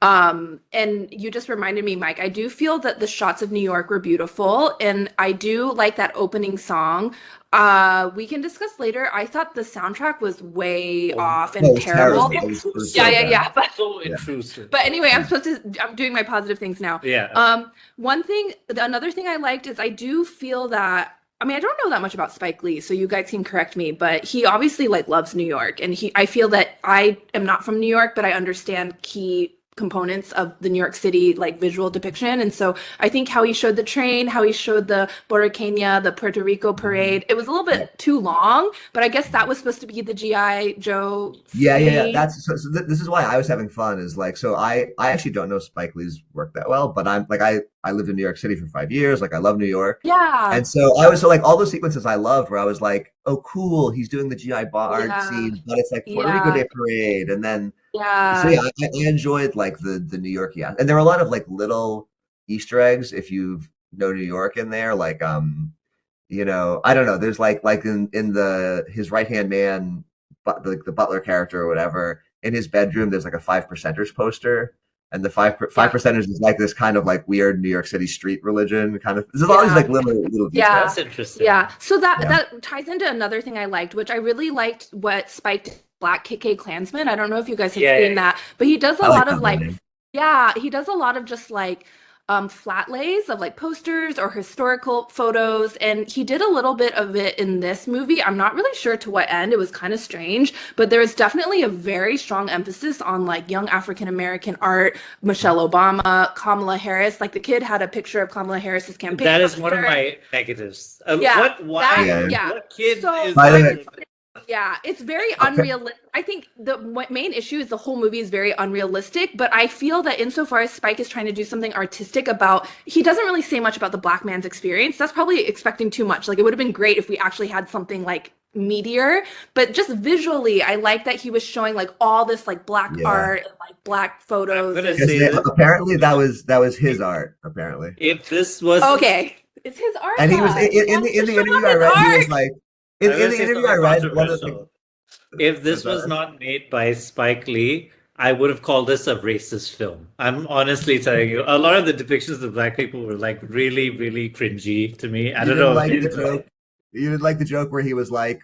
And you just reminded me, Mike, I do feel that the shots of New York were beautiful, and I do like that opening song. We can discuss later. I thought the soundtrack was way off and No, it was terrible. terrible. It was Yeah, so yeah, bad. yeah. But So intrusive. anyway, I'm doing my positive things now. Yeah. Another thing I liked is I do feel that, I mean, I don't know that much about Spike Lee, so you guys can correct me, but he obviously like loves New York, and I feel that I am not from New York, but I understand key components of the New York City like visual depiction. And so I think how he showed the train, how he showed the Boricua, the Puerto Rico parade, it was a little bit too long, but I guess that was supposed to be the GI Joe Yeah. scene. That's this is why I was having fun. Is like, so I actually don't know Spike Lee's work that well, but I'm like I lived in New York City for 5 years. Like I love New York, Yeah. and so I was so like all those sequences I loved where I was like, oh cool, he's doing the GI Bard Yeah. scene, but it's like Puerto Rico Yeah. Day parade, and then so Yeah. yeah, I enjoyed like the New York, yeah, and there were a lot of like little Easter eggs if you know New York in there, like I don't know. There's like in the his right hand man, but the butler character or whatever, in his bedroom. There's like a 5%ers poster, and the five Yeah. percenters is like this kind of like weird New York City street religion kind of. There's all these like little details. Yeah. That's interesting. Yeah. So Yeah. that ties into another thing I liked, which I really liked what Spike did, Black KK Klansman. I don't know if you guys have Yeah. seen that, but he does a I like lot that of like, movie. yeah, he does a lot of just like flat lays of like posters or historical photos, and he did a little bit of it in this movie. I'm not really sure to what end. It was kind of strange, but there was definitely a very strong emphasis on like young African American art, Michelle Obama, Kamala Harris. Like the kid had a picture of Kamala Harris's campaign That is one of poster. my negatives. Yeah, What? Why? that- Yeah. What kid So- is By the that? way- Yeah, it's very unrealistic. I think the main issue is the whole movie is very unrealistic, but I feel that insofar as Spike is trying to do something artistic about, he doesn't really say much about the black man's experience. That's probably expecting too much. Like it would have been great if we actually had something like meteor, but just visually, I like that he was showing like all this like black Yeah. art and like black photos. I'm gonna and- say this. Apparently that was his art. Apparently, If this was Okay, it's his art. and he was guys. in the Show interview his I read. He was art. like I'm in gonna the say interview I something read. One of the controversial. If this was not made by Spike Lee, I would have called this a racist film. I'm honestly telling you, a lot of the depictions of black people were like really, really cringy to me. I You don't didn't know. like the joke. You didn't like the joke where he was like,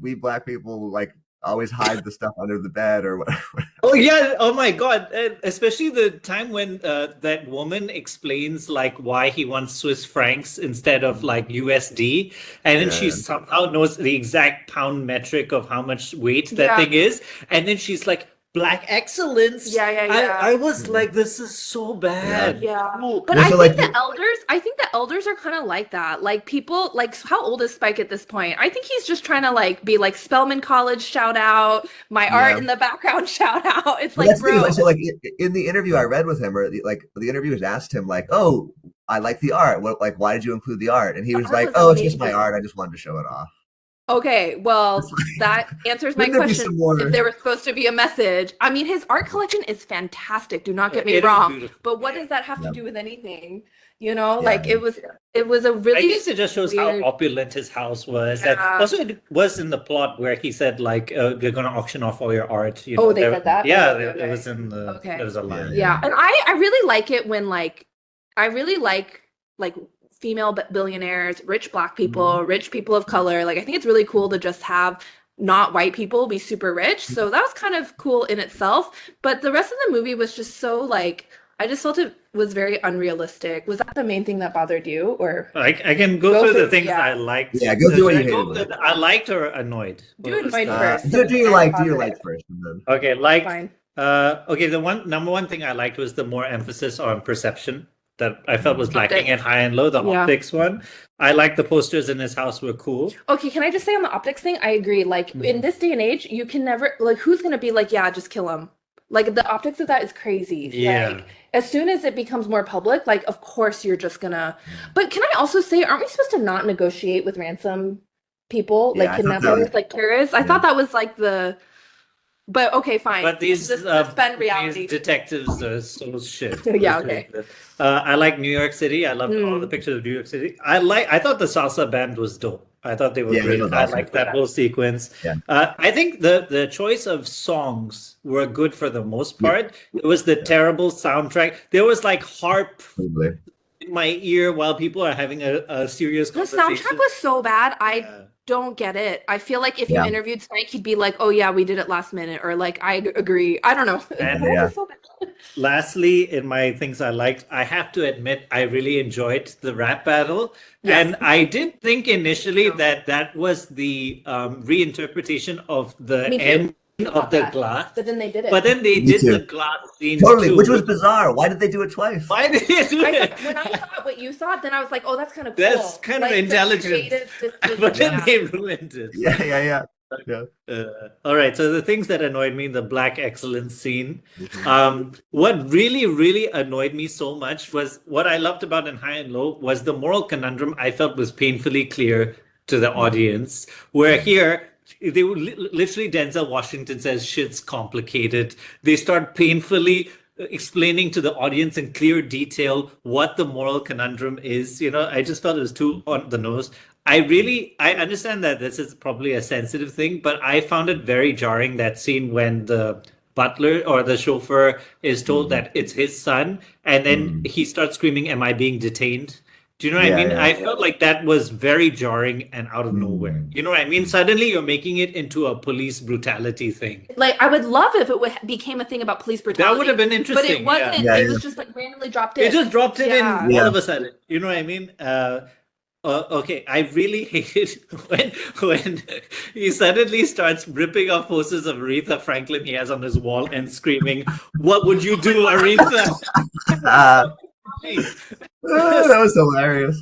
"We black people like always hide the stuff under the bed or whatever." Oh yeah! Oh my God! And especially the time when that woman explains like why he wants Swiss francs instead of like USD, and then she Yeah. somehow knows the exact pound metric of how much weight that Yeah. thing is, and then she's like, "Black excellence." Yeah, yeah, yeah. I was like, this is so bad. Yeah. Oh, But Well, I so, think like, the elders are kind of like that. Like people, like how old is Spike at this point? I think he's just trying to like be like Spelman College shout out, my art Yeah. in the background shout out. It's But like, that's the thing, bro. so like in the interview I read with him, or the interviewers asked him like, "Oh, I like the art. What like why did you include the art?" And he The was art like, was "Oh, it's just my amazing. art. I just wanted to show it off." Okay, well, that answers my Wouldn't there be question. some more? If there was supposed to be a message, I mean, his art collection is fantastic. Do not get me It is wrong. beautiful. But what does that have to Yeah. do with anything? You know, Yeah. like it was a I really guess it just shows weird- how opulent his house was. And Yeah. also, it was in the plot where he said, like, we're going to auction off all your art. You Oh, know, they said that? Yeah, Okay, it okay. was in the. Okay. There was a line. Yeah, and I really like it when like I really like female billionaires, rich black people, rich people of color. Like I think it's really cool to just have not white people be super rich. So that was kind of cool in itself. But the rest of the movie was just so like I just felt it was very unrealistic. Was that the main thing that bothered you, or I can go through the things I liked. Yeah, go through what you Should I go hated. with I liked or annoyed? do What was annoyed the- first? Do you like Positive. first and then Okay, liked. Fine. Okay, the number one thing I liked was the more emphasis on perception that I felt was lacking in Optics. High and Low. The Yeah. optics one. I liked the posters in his house were cool. Okay, can I just say on the optics thing, I agree. Like in this day and age, you can never like who's gonna be like, yeah, just kill him. Like the optics of that is crazy. Yeah. Like as soon as it becomes more public, like of course you're just gonna. But can I also say, aren't we supposed to not negotiate with ransom people, Yeah, like I thought that kidnappers, was- like terrorists? I yeah. thought that was like the. But okay, fine. But these suspend reality. these detectives are so shit. Yeah, okay. I like New York City. I loved all the pictures of New York City. I thought the salsa band was dope. I thought they were Yeah, great. it was I awesome. liked that whole sequence. Yeah. I think the choice of songs were good for the most part. It was the terrible soundtrack. There was like harp Probably. in my ear while people are having a serious The conversation. soundtrack was so bad. I Yeah. don't get it. I feel like if you Yeah. interviewed Spike, he'd be like, "Oh yeah, we did it last minute," or like, "I agree." I don't know. And- That was Yeah. so bad. Lastly, in my things I liked, I have to admit I really enjoyed the rap battle. Yes. And I did think initially that was the reinterpretation of the Me too. end of About the that. glass. But then they did it. But then they Me did too. the glass scene Totally, too. which was bizarre. Why did they do it twice? Why did they do I it? thought, when I thought what you thought, then I was like, "Oh, that's kind of cool." That's kind of Like, the intelligent. creative decision, But then yeah. they ruined it. Yeah. All right, so the things that annoyed me, the black excellence scene. What really, really annoyed me so much was what I loved about In High and Low was the moral conundrum I felt was painfully clear to the audience. Where here, they were literally Denzel Washington says shit's complicated. They start painfully explaining to the audience in clear detail what the moral conundrum is. You know, I just felt it was too on the nose. I understand that this is probably a sensitive thing, but I found it very jarring, that scene when the butler or the chauffeur is told that it's his son, and then he starts screaming, "Am I being detained?" Do you know what I mean? Yeah. I felt like that was very jarring and out of nowhere. You know what I mean? Suddenly you're making it into a police brutality thing. Like, I would love if it became a thing about police brutality. That would have been But interesting. it wasn't. Yeah. It was just like randomly dropped in. It just dropped it in Yeah. all of a sudden. You know what I mean? Okay, I really hated when he suddenly starts ripping off posters of Aretha Franklin he has on his wall and screaming, "What would you do, Aretha?" That was hilarious.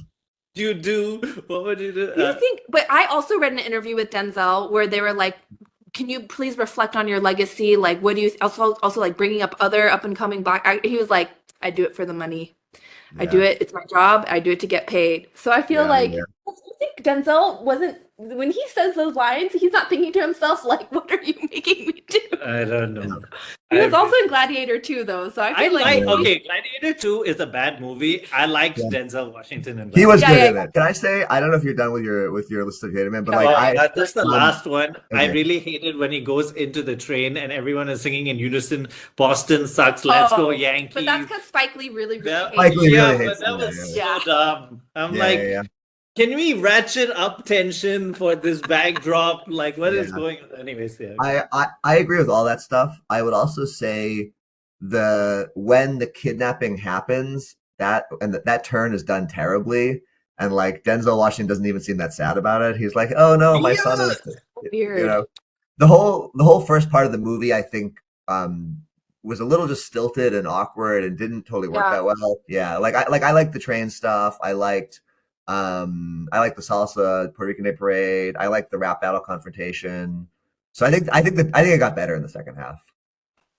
You do? What would you do? Do you think? But I also read an interview with Denzel where they were like, "Can you please reflect on your legacy? Like, what do you also like bringing up other up and coming black?" He was like, "I do it for the money. I do it. It's my job. I do it to get paid." So I feel like I think Denzel wasn't, when he says those lines, he's not thinking to himself like, "What are you making me do?" I don't know. He was also in Gladiator 2 though, so I feel like okay, Gladiator 2 is a bad movie. I liked Denzel Washington in He was Yeah, good yeah, in it. Can I say? I don't know if you're done with your list of hated men, but like that's the last one. I okay. really hated when he goes into the train and everyone is singing in unison, "Boston sucks, let's go Yankees." But that's because Spike Lee really That- hates Spike Lee yeah, really but hates that that, was yeah. so dumb. I'm Yeah, like, yeah. can we ratchet up tension for this backdrop? Like, what is Yeah. going on? Anyways, yeah. I agree with all that stuff. I would also say when the kidnapping happens, that turn is done terribly, and like Denzel Washington doesn't even seem that sad about it. He's like, "Oh no, my son is," weird. you know. The whole first part of the movie, I think, was a little just stilted and awkward and didn't totally work that well. Yeah, I liked the train stuff. I liked the salsa Puerto Rican Day Parade. I liked the rap battle confrontation. So I think it got better in the second half.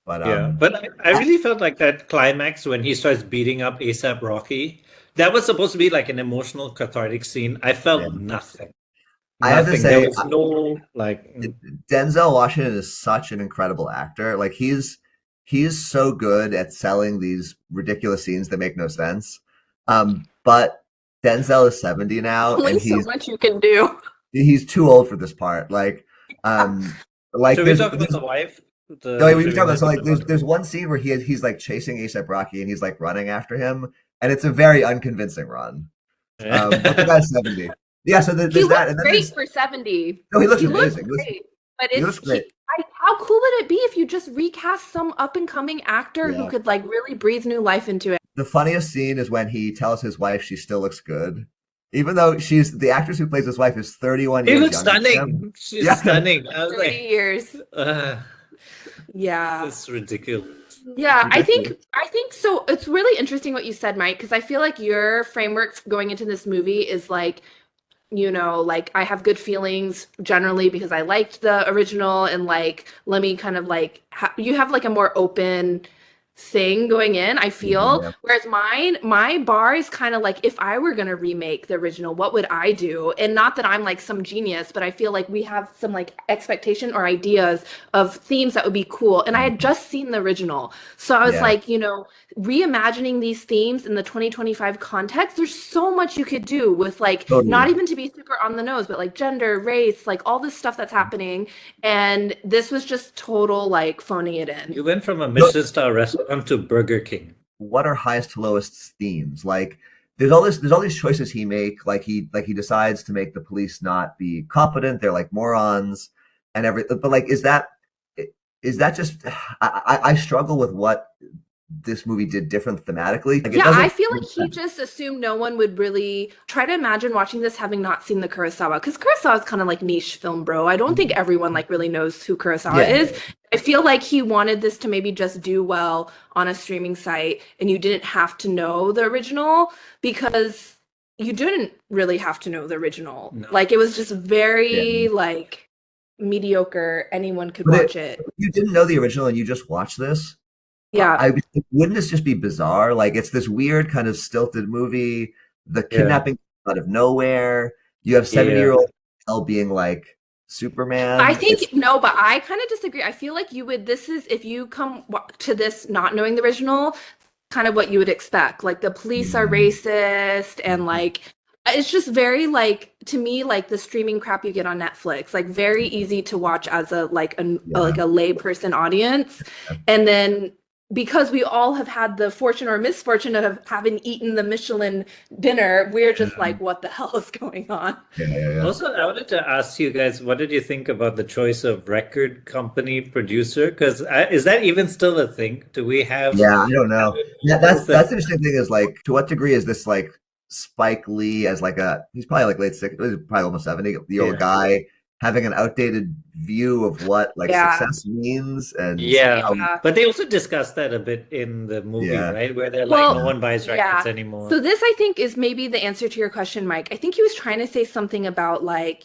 But Yeah, but I really felt like that climax when he starts beating up ASAP Rocky. That was supposed to be like an emotional, cathartic scene. I felt nothing. I have to Nothing. say, there was no like. Denzel Washington is such an incredible actor. Like he's so good at selling these ridiculous scenes that make no sense. But Denzel is 70 now, Only and so much you can do. he's too old for this part. Like Should we talk about the wife? No, we can talk about so like there's one scene where he's like chasing ASAP Rocky and he's like running after him, and it's a very unconvincing run. But the guy's 70. Yeah, so there's He that. looks And then great for 70. no, he looks He looks amazing. great. But He looks great. how cool would it be if you just recast some up and coming actor who Yeah. could like really breathe new life into it? The funniest scene is when he tells his wife she still looks good, even though she's the actress who plays his wife is 31 He years looks younger than him. stunning. She's Yeah. stunning. I was 30 like, years. Yeah. this is ridiculous. Yeah, I Ridiculous. think so. It's really interesting what you said, Mike, because I feel like your framework going into this movie is like, like I have good feelings generally because I liked the original, and like let me kind of like you have like a more open thing going in, I feel. Yeah. Whereas my bar is kind of like, if I were gonna remake the original, what would I do? And not that I'm like some genius, but I feel like we have some like expectation or ideas of themes that would be cool. And I had just seen the original. So I was Yeah. like, reimagining these themes in the 2025 context, there's so much you could do with like Totally. not even to be super on the nose, but like gender, race, like all this stuff that's happening. And this was just total like phoning it in. You went from a Michelin star restaurant to Burger King. What are Highest to Lowest themes? Like there's all these choices he make. Like he decides to make the police not be competent. They're like morons and everything. But like, is that just? I struggle with what this movie did different thematically. Like, yeah, I feel like he just assumed no one would really try to imagine watching this having not seen the Kurosawa, because Kurosawa is kind of like niche film, bro. I don't think everyone like really knows who Kurosawa is. I feel like he wanted this to maybe just do well on a streaming site, and you didn't have to know the original, because you didn't really have to know the original. No. Like it was just very like mediocre. Anyone could watch it. You didn't know the original and you just watched this. Yeah. Wouldn't this just be bizarre? Like it's this weird kind of movie, the kidnapping out of nowhere. You have 7-year-old Elle being like Superman. I think no, but I kind of disagree. I feel like if you come to this not knowing the original, kind of what you would expect. Like the police are racist, and like it's just very like, to me, like the streaming crap you get on Netflix, like very easy to watch as a lay person audience. And then because we all have had the fortune or misfortune of having eaten the Michelin dinner, we're just like, what the hell is going on? Also, I wanted to ask you guys, what did you think about the choice of record company producer? Because is that even still a thing? Do we have? Yeah, I don't know. Yeah, that's the interesting thing is like, to what degree is this like Spike Lee as like he's probably like late 60s, probably almost 70, the old guy, having an outdated view of what like success means. And but they also discussed that a bit in the movie, right, where they're like, no one buys records anymore. So this, I think, is maybe the answer to your question, Mike. I think he was trying to say something about like,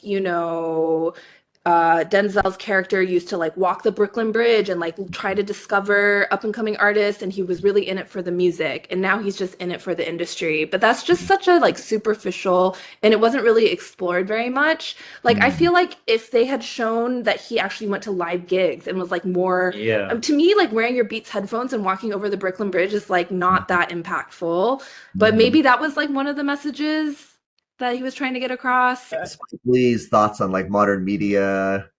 Denzel's character used to like walk the Brooklyn Bridge and like try to discover up and coming artists, and he was really in it for the music, and now he's just in it for the industry. But that's just such a like superficial, and it wasn't really explored very much. Like I feel like if they had shown that he actually went to live gigs and was like more, to me, like wearing your Beats headphones and walking over the Brooklyn Bridge is like not that impactful. But maybe that was like one of the messages that he was trying to get across. Spike Lee's thoughts on like modern media.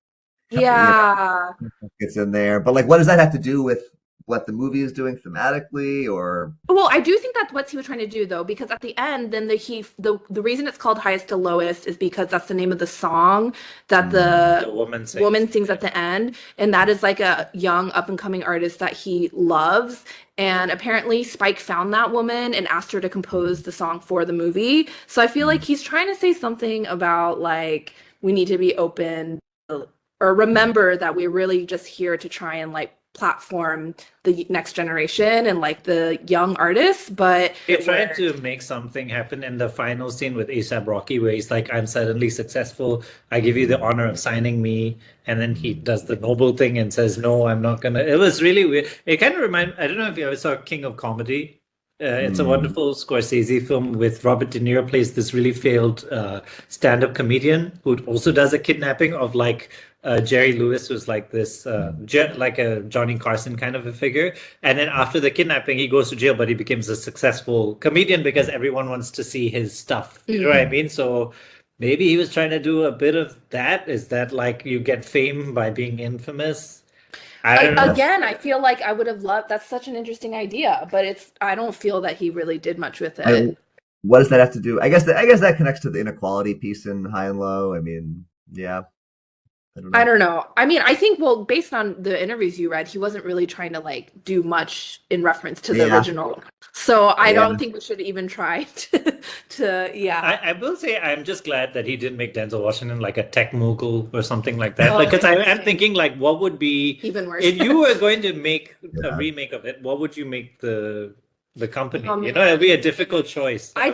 It's in there. But like, what does that have to do with what the movie is doing thematically? Or well, I do think that's what he was trying to do, though, because at the end, then the reason it's called Highest to Lowest is because that's the name of the song that the woman sings at the end, and that is like a young up and coming artist that he loves. And apparently Spike found that woman and asked her to compose the song for the movie. So I feel like he's trying to say something about like, we need to be open, or remember that we're really just here to try and like platform the next generation and like the young artists. But he tried to make something happen in the final scene with A$AP Rocky, where he's like, I'm suddenly successful, I give you the honor of signing me, and then he does the noble thing and says, no, I'm not gonna. It was really weird. It kind of I don't know if you ever saw King of Comedy. It's a wonderful Scorsese film with Robert De Niro plays this really failed stand-up comedian who also does a kidnapping of like Jerry Lewis, who's like this like a Johnny Carson kind of a figure, and then after the kidnapping he goes to jail, but he becomes a successful comedian because everyone wants to see his stuff. You know what I mean? So maybe he was trying to do a bit of that. Is that like you get fame by being infamous? I don't know. Again, I feel like I would have loved. That's such an interesting idea, but I don't feel that he really did much with it. What does that have to do? I guess that connects to the inequality piece in High and Low. I mean, yeah. I don't know. I mean, I think, well, based on the interviews you read, he wasn't really trying to like do much in reference to the original. So I don't think we should even try I will say I'm just glad that he didn't make Denzel Washington like a tech mogul or something like that. Because I'm thinking like, what would be even worse if you were going to make a remake of it? What would you make the company? It'd be a difficult choice. I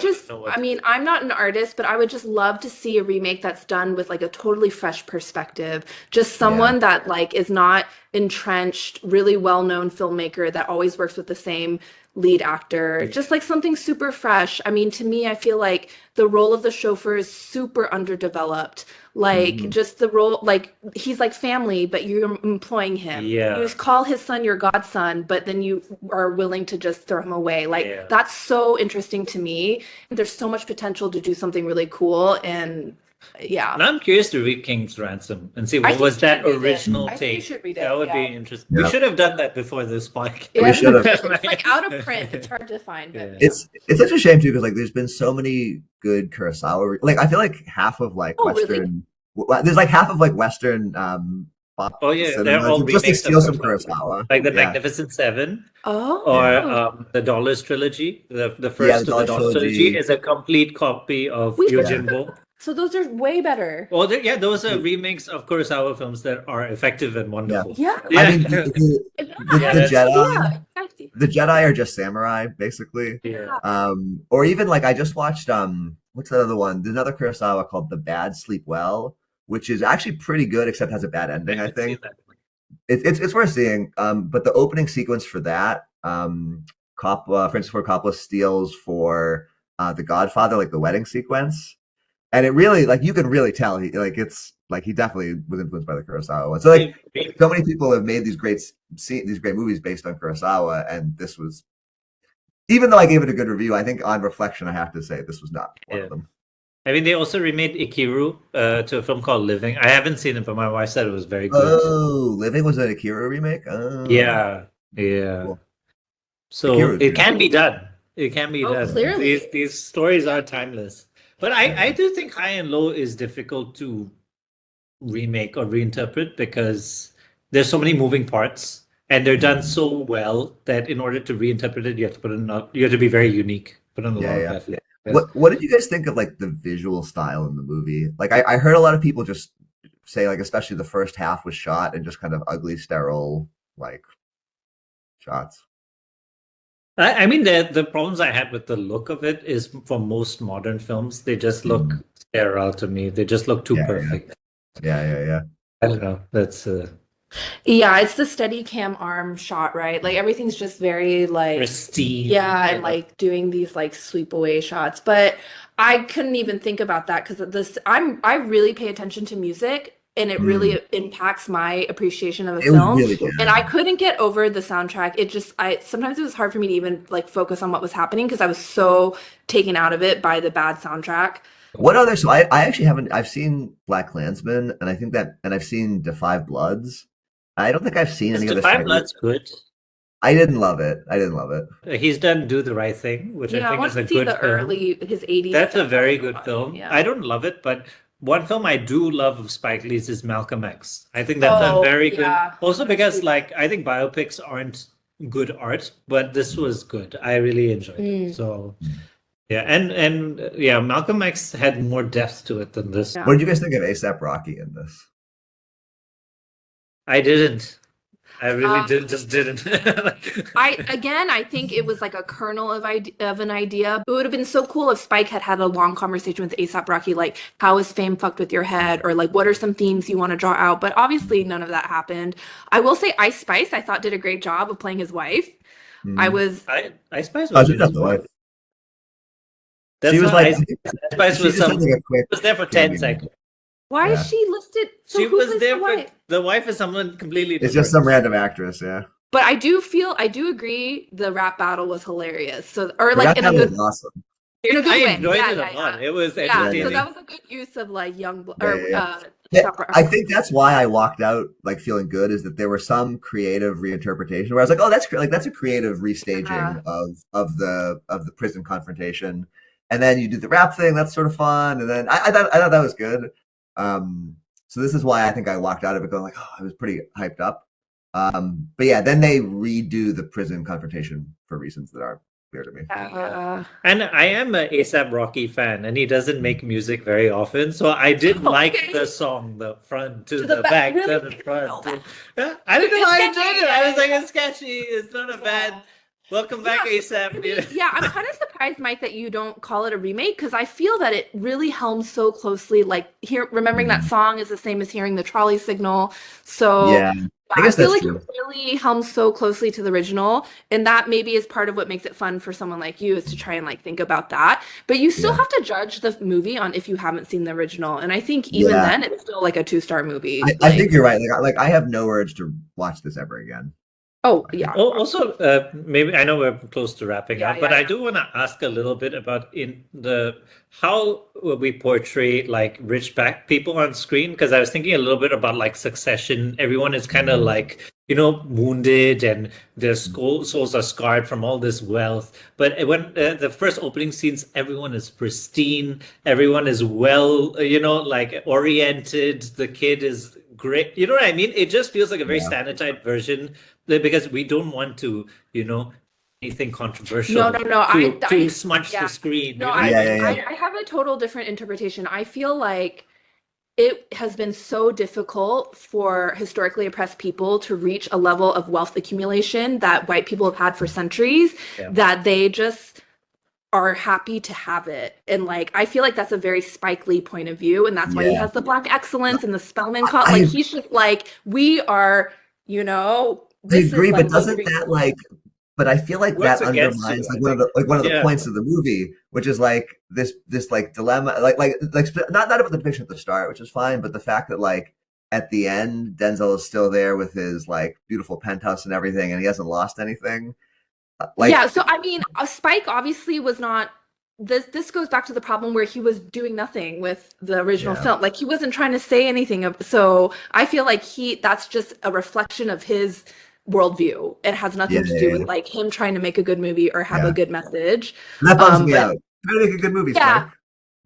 mean, I'm not an artist, but I would just love to see a remake that's done with like a totally fresh perspective. Just someone that like is not entrenched, really well-known filmmaker that always works with the same lead actor. Just like something super fresh. I mean, to me, I feel like the role of the chauffeur is super underdeveloped. Like just the role, like he's like family, but you're employing him. Yeah. You just call his son your godson, but then you are willing to just throw him away. Like that's so interesting to me. There's so much potential to do something really cool. And and I'm curious to read King's Ransom and see what was that original take. Should read it. That would be interesting. We should have done that before this podcast. We should have. It's like out of print. It's hard to find. But It's such a shame too because like there's been so many good Kurosawa. Like I feel like half of like Western. Really? There's like half of like Western. They're all just to remakes steal of some Kurosawa, like the Magnificent Seven, or the Dollars trilogy. The first of the Dollars trilogy is a complete copy of Yojimbo. So those are way better. Well, those are remakes of Kurosawa films that are effective and wonderful. Yeah. I mean, the Jedi. Exactly. The Jedi are just samurai, basically. Yeah. Or even like I just watched what's that other one? There's another Kurosawa called The Bad Sleep Well, which is actually pretty good, except has a bad ending. I think it's worth seeing. But the opening sequence for that, Francis Ford Coppola steals for The Godfather, like the wedding sequence. And it really, like, you can really tell he definitely was influenced by the Kurosawa one. So like, so many people have made these great movies based on Kurosawa, and this was, even though I gave it a good review, I think on reflection I have to say this was not one of them. I mean, they also remade Ikiru to a film called Living. I haven't seen it, but my wife said it was very good. Oh, Living was an Ikiru remake? Oh. Yeah. Cool. So Ikiru's it can be done. It can be done. Clearly. These stories are timeless. But I do think High and Low is difficult to remake or reinterpret because there's so many moving parts and they're done so well that in order to reinterpret it, you have to be very unique. Put in a lot of effort. What did you guys think of like the visual style in the movie? Like I heard a lot of people just say like especially the first half was shot in just kind of ugly, sterile like shots. I mean, the problems I had with the look of it is for most modern films, they just look sterile to me. They just look too perfect. Yeah. I don't know. That's yeah, it's the steady cam arm shot, right? Like everything's just very like pristine. Yeah, and like doing these like sweep away shots. But I couldn't even think about that because I really pay attention to music. And it really impacts my appreciation of a film. Really good. And I couldn't get over the soundtrack. Sometimes it was hard for me to even like focus on what was happening because I was so taken out of it by the bad soundtrack. What other? So I actually haven't. I've seen Black Klansman, and I think that, and I've seen Da 5 Bloods. I don't think I've seen any of this. Da 5 Bloods good. I didn't love it. He's done Do the Right Thing, which I think is a good film. His 80s. That's a very good film. Yeah. I don't love it, but one film I do love of Spike Lee's is Malcolm X. I think that's a very good. Also because like I think biopics aren't good art, but this was good. I really enjoyed it. So yeah, and Malcolm X had more depth to it than this. What did you guys think of A$AP Rocky in this? I didn't. I really didn't. I think it was like a kernel of an idea. It would have been so cool if Spike had a long conversation with A$AP Rocky, like how is fame fucked with your head, or like what are some themes you want to draw out. But obviously none of that happened. I will say Ice Spice I thought did a great job of playing his wife. Ice Spice was the wife. She was like Ice Spice was there for 10 seconds. Why is she listed? So she was there for the wife is someone completely different. It's just some random actress, yeah. But I do agree the rap battle was hilarious. So in a good awesome. In a good way. I enjoyed it a lot. It was entertaining. So that was a good use of like I think that's why I walked out like feeling good is that there were some creative reinterpretation where I was like, oh, that's a creative restaging of the prison confrontation. And then you do the rap thing, that's sort of fun. And then I thought that was good. So this is why I think I walked out of it going like, oh, I was pretty hyped up. But yeah, then they redo the prison confrontation for reasons that are clear to me. And I am an A$AP Rocky fan, and he doesn't make music very often. So I did like the song, the front to the back, really? to the front. Yeah, I didn't know I enjoyed it. I was like, it's sketchy. It's not a bad. Welcome back, A$AP. Yeah, I'm kind of surprised, Mike, that you don't call it a remake because I feel that it really helms so closely. Like remembering that song is the same as hearing the trolley signal. So yeah, I guess feel that's like true. it really helms so closely to the original, and that maybe is part of what makes it fun for someone like you is to try and like think about that. But you still have to judge the movie on if you haven't seen the original, and I think even then it's still like a 2-star movie. I think you're right. Like I have no urge to watch this ever again. Oh, yeah. Oh, also, maybe I know we're close to wrapping up, but I do want to ask a little bit about how we portray like rich black people on screen. Because I was thinking a little bit about like Succession. Everyone is kind of like, wounded and their souls are scarred from all this wealth. But when the first opening scenes, everyone is pristine. Everyone is well, like oriented. The kid is great. You know what I mean? It just feels like a very standardized version because we don't want to, anything controversial. No. To smudge the screen. No, I have a total different interpretation. I feel like it has been so difficult for historically oppressed people to reach a level of wealth accumulation that white people have had for centuries that they just are happy to have it. And like I feel like that's a very Spike Lee point of view, and that's why he has the Black excellence and the Spellman cut. Like he's just like, we are, I agree, but doesn't that like? But I feel like that undermines like one of the points of the movie, which is like this like dilemma, like not about the depiction at the start, which is fine, but the fact that like at the end Denzel is still there with his like beautiful penthouse and everything, and he hasn't lost anything. So I mean, Spike obviously was not. This goes back to the problem where he was doing nothing with the original film. Like he wasn't trying to say anything. So I feel like that's just a reflection of his worldview. It has nothing to do with like him trying to make a good movie or have a good message. And that bums me out. Trying to make a good movie, Spike.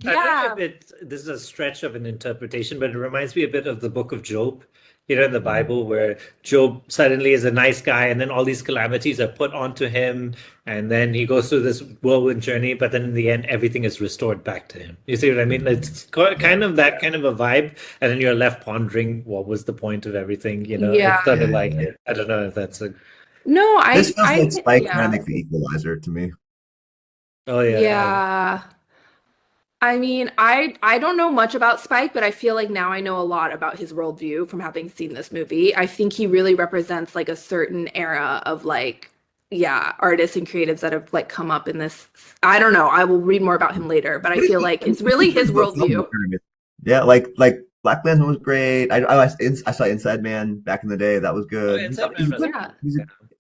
I think this is a stretch of an interpretation, but it reminds me a bit of the Book of Job, in the Bible, where Job suddenly is a nice guy, and then all these calamities are put onto him, and then he goes through this whirlwind journey, but then in the end, everything is restored back to him. You see what I mean? It's kind of that kind of a vibe, and then you're left pondering what was the point of everything. It's sort of like I don't know if that's a This feels like Spike trying to make The Equalizer to me. Oh yeah. Yeah. I mean, I don't know much about Spike, but I feel like now I know a lot about his worldview from having seen this movie. I think he really represents like a certain era of like, artists and creatives that have like come up in this. I don't know. I will read more about him later, but I feel like it's really his worldview. Yeah, like Black Klansman was great. I saw Inside Man back in the day. That was good. He's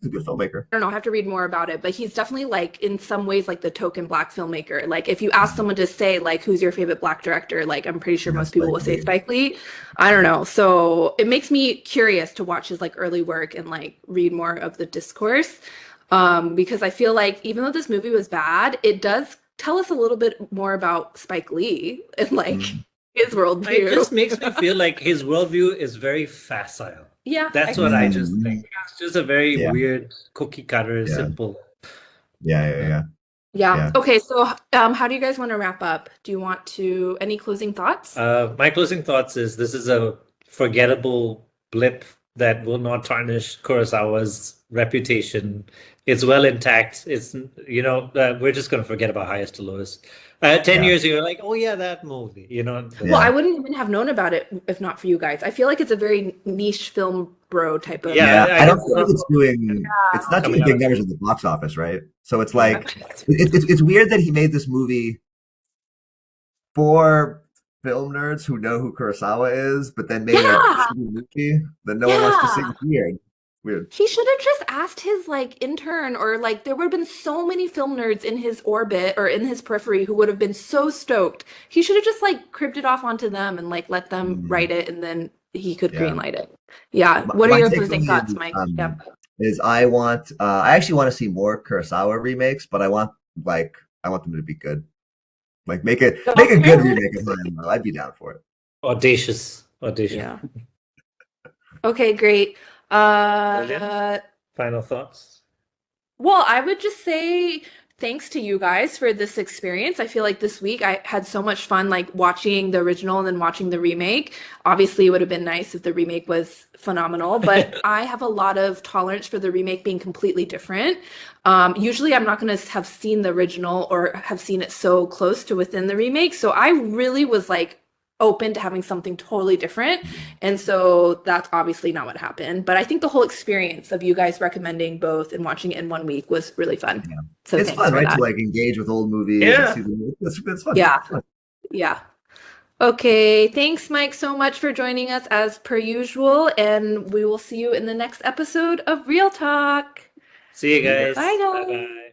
a good filmmaker. I don't know. I have to read more about it, but he's definitely like in some ways like the token Black filmmaker. Like if you ask someone to say like who's your favorite Black director, like I'm pretty sure most people will say Spike Lee. I don't know. So it makes me curious to watch his like early work and like read more of the discourse, because I feel like even though this movie was bad, it does tell us a little bit more about Spike Lee and like his worldview. It just makes me feel like his worldview is very facile. Yeah, that's what I just think. It's just a very weird cookie cutter, simple. Yeah. Okay, so how do you guys want to wrap up? Do you want to any closing thoughts? My closing thoughts is this is a forgettable blip that will not tarnish Kurosawa's reputation. It's well intact. It's we're just going to forget about Highest to Lowest. 10 years ago, you're like, oh yeah, that movie. Well, I wouldn't even have known about it if not for you guys. I feel like it's a very niche film bro type of. I don't feel like it's doing. It's not doing big numbers at the box office, right? So it's like it's weird that he made this movie for film nerds who know who Kurosawa is, but then made a movie that no one wants to see. Weird. He should have just asked his like intern, or like there would have been so many film nerds in his orbit or in his periphery who would have been so stoked. He should have just like cribbed it off onto them and like let them write it, and then he could greenlight it. Yeah. What are your closing thoughts, Mike? Is I actually want to see more Kurosawa remakes, but I want them to be good. Like make a good remake of Ransom. I'd be down for it. Audacious. audition. Yeah. Okay, great. Lilian? Final thoughts? Well, I would just say thanks to you guys for this experience. I feel like this week I had so much fun like watching the original and then watching the remake. Obviously, it would have been nice if the remake was phenomenal, but I have a lot of tolerance for the remake being completely different. Usually, I'm not going to have seen the original or have seen it so close to within the remake. So I really was like open to having something totally different. And so that's obviously not what happened. But I think the whole experience of you guys recommending both and watching it in 1 week was really fun. Yeah. So It's thanks fun, for right? that. To like engage with old movies. Yeah. And see the, it's fun. Yeah. It's fun. Yeah. Okay. Thanks, Mike, so much for joining us as per usual. And we will see you in the next episode of Real Talk. See you guys. Bye, guys. Bye-bye.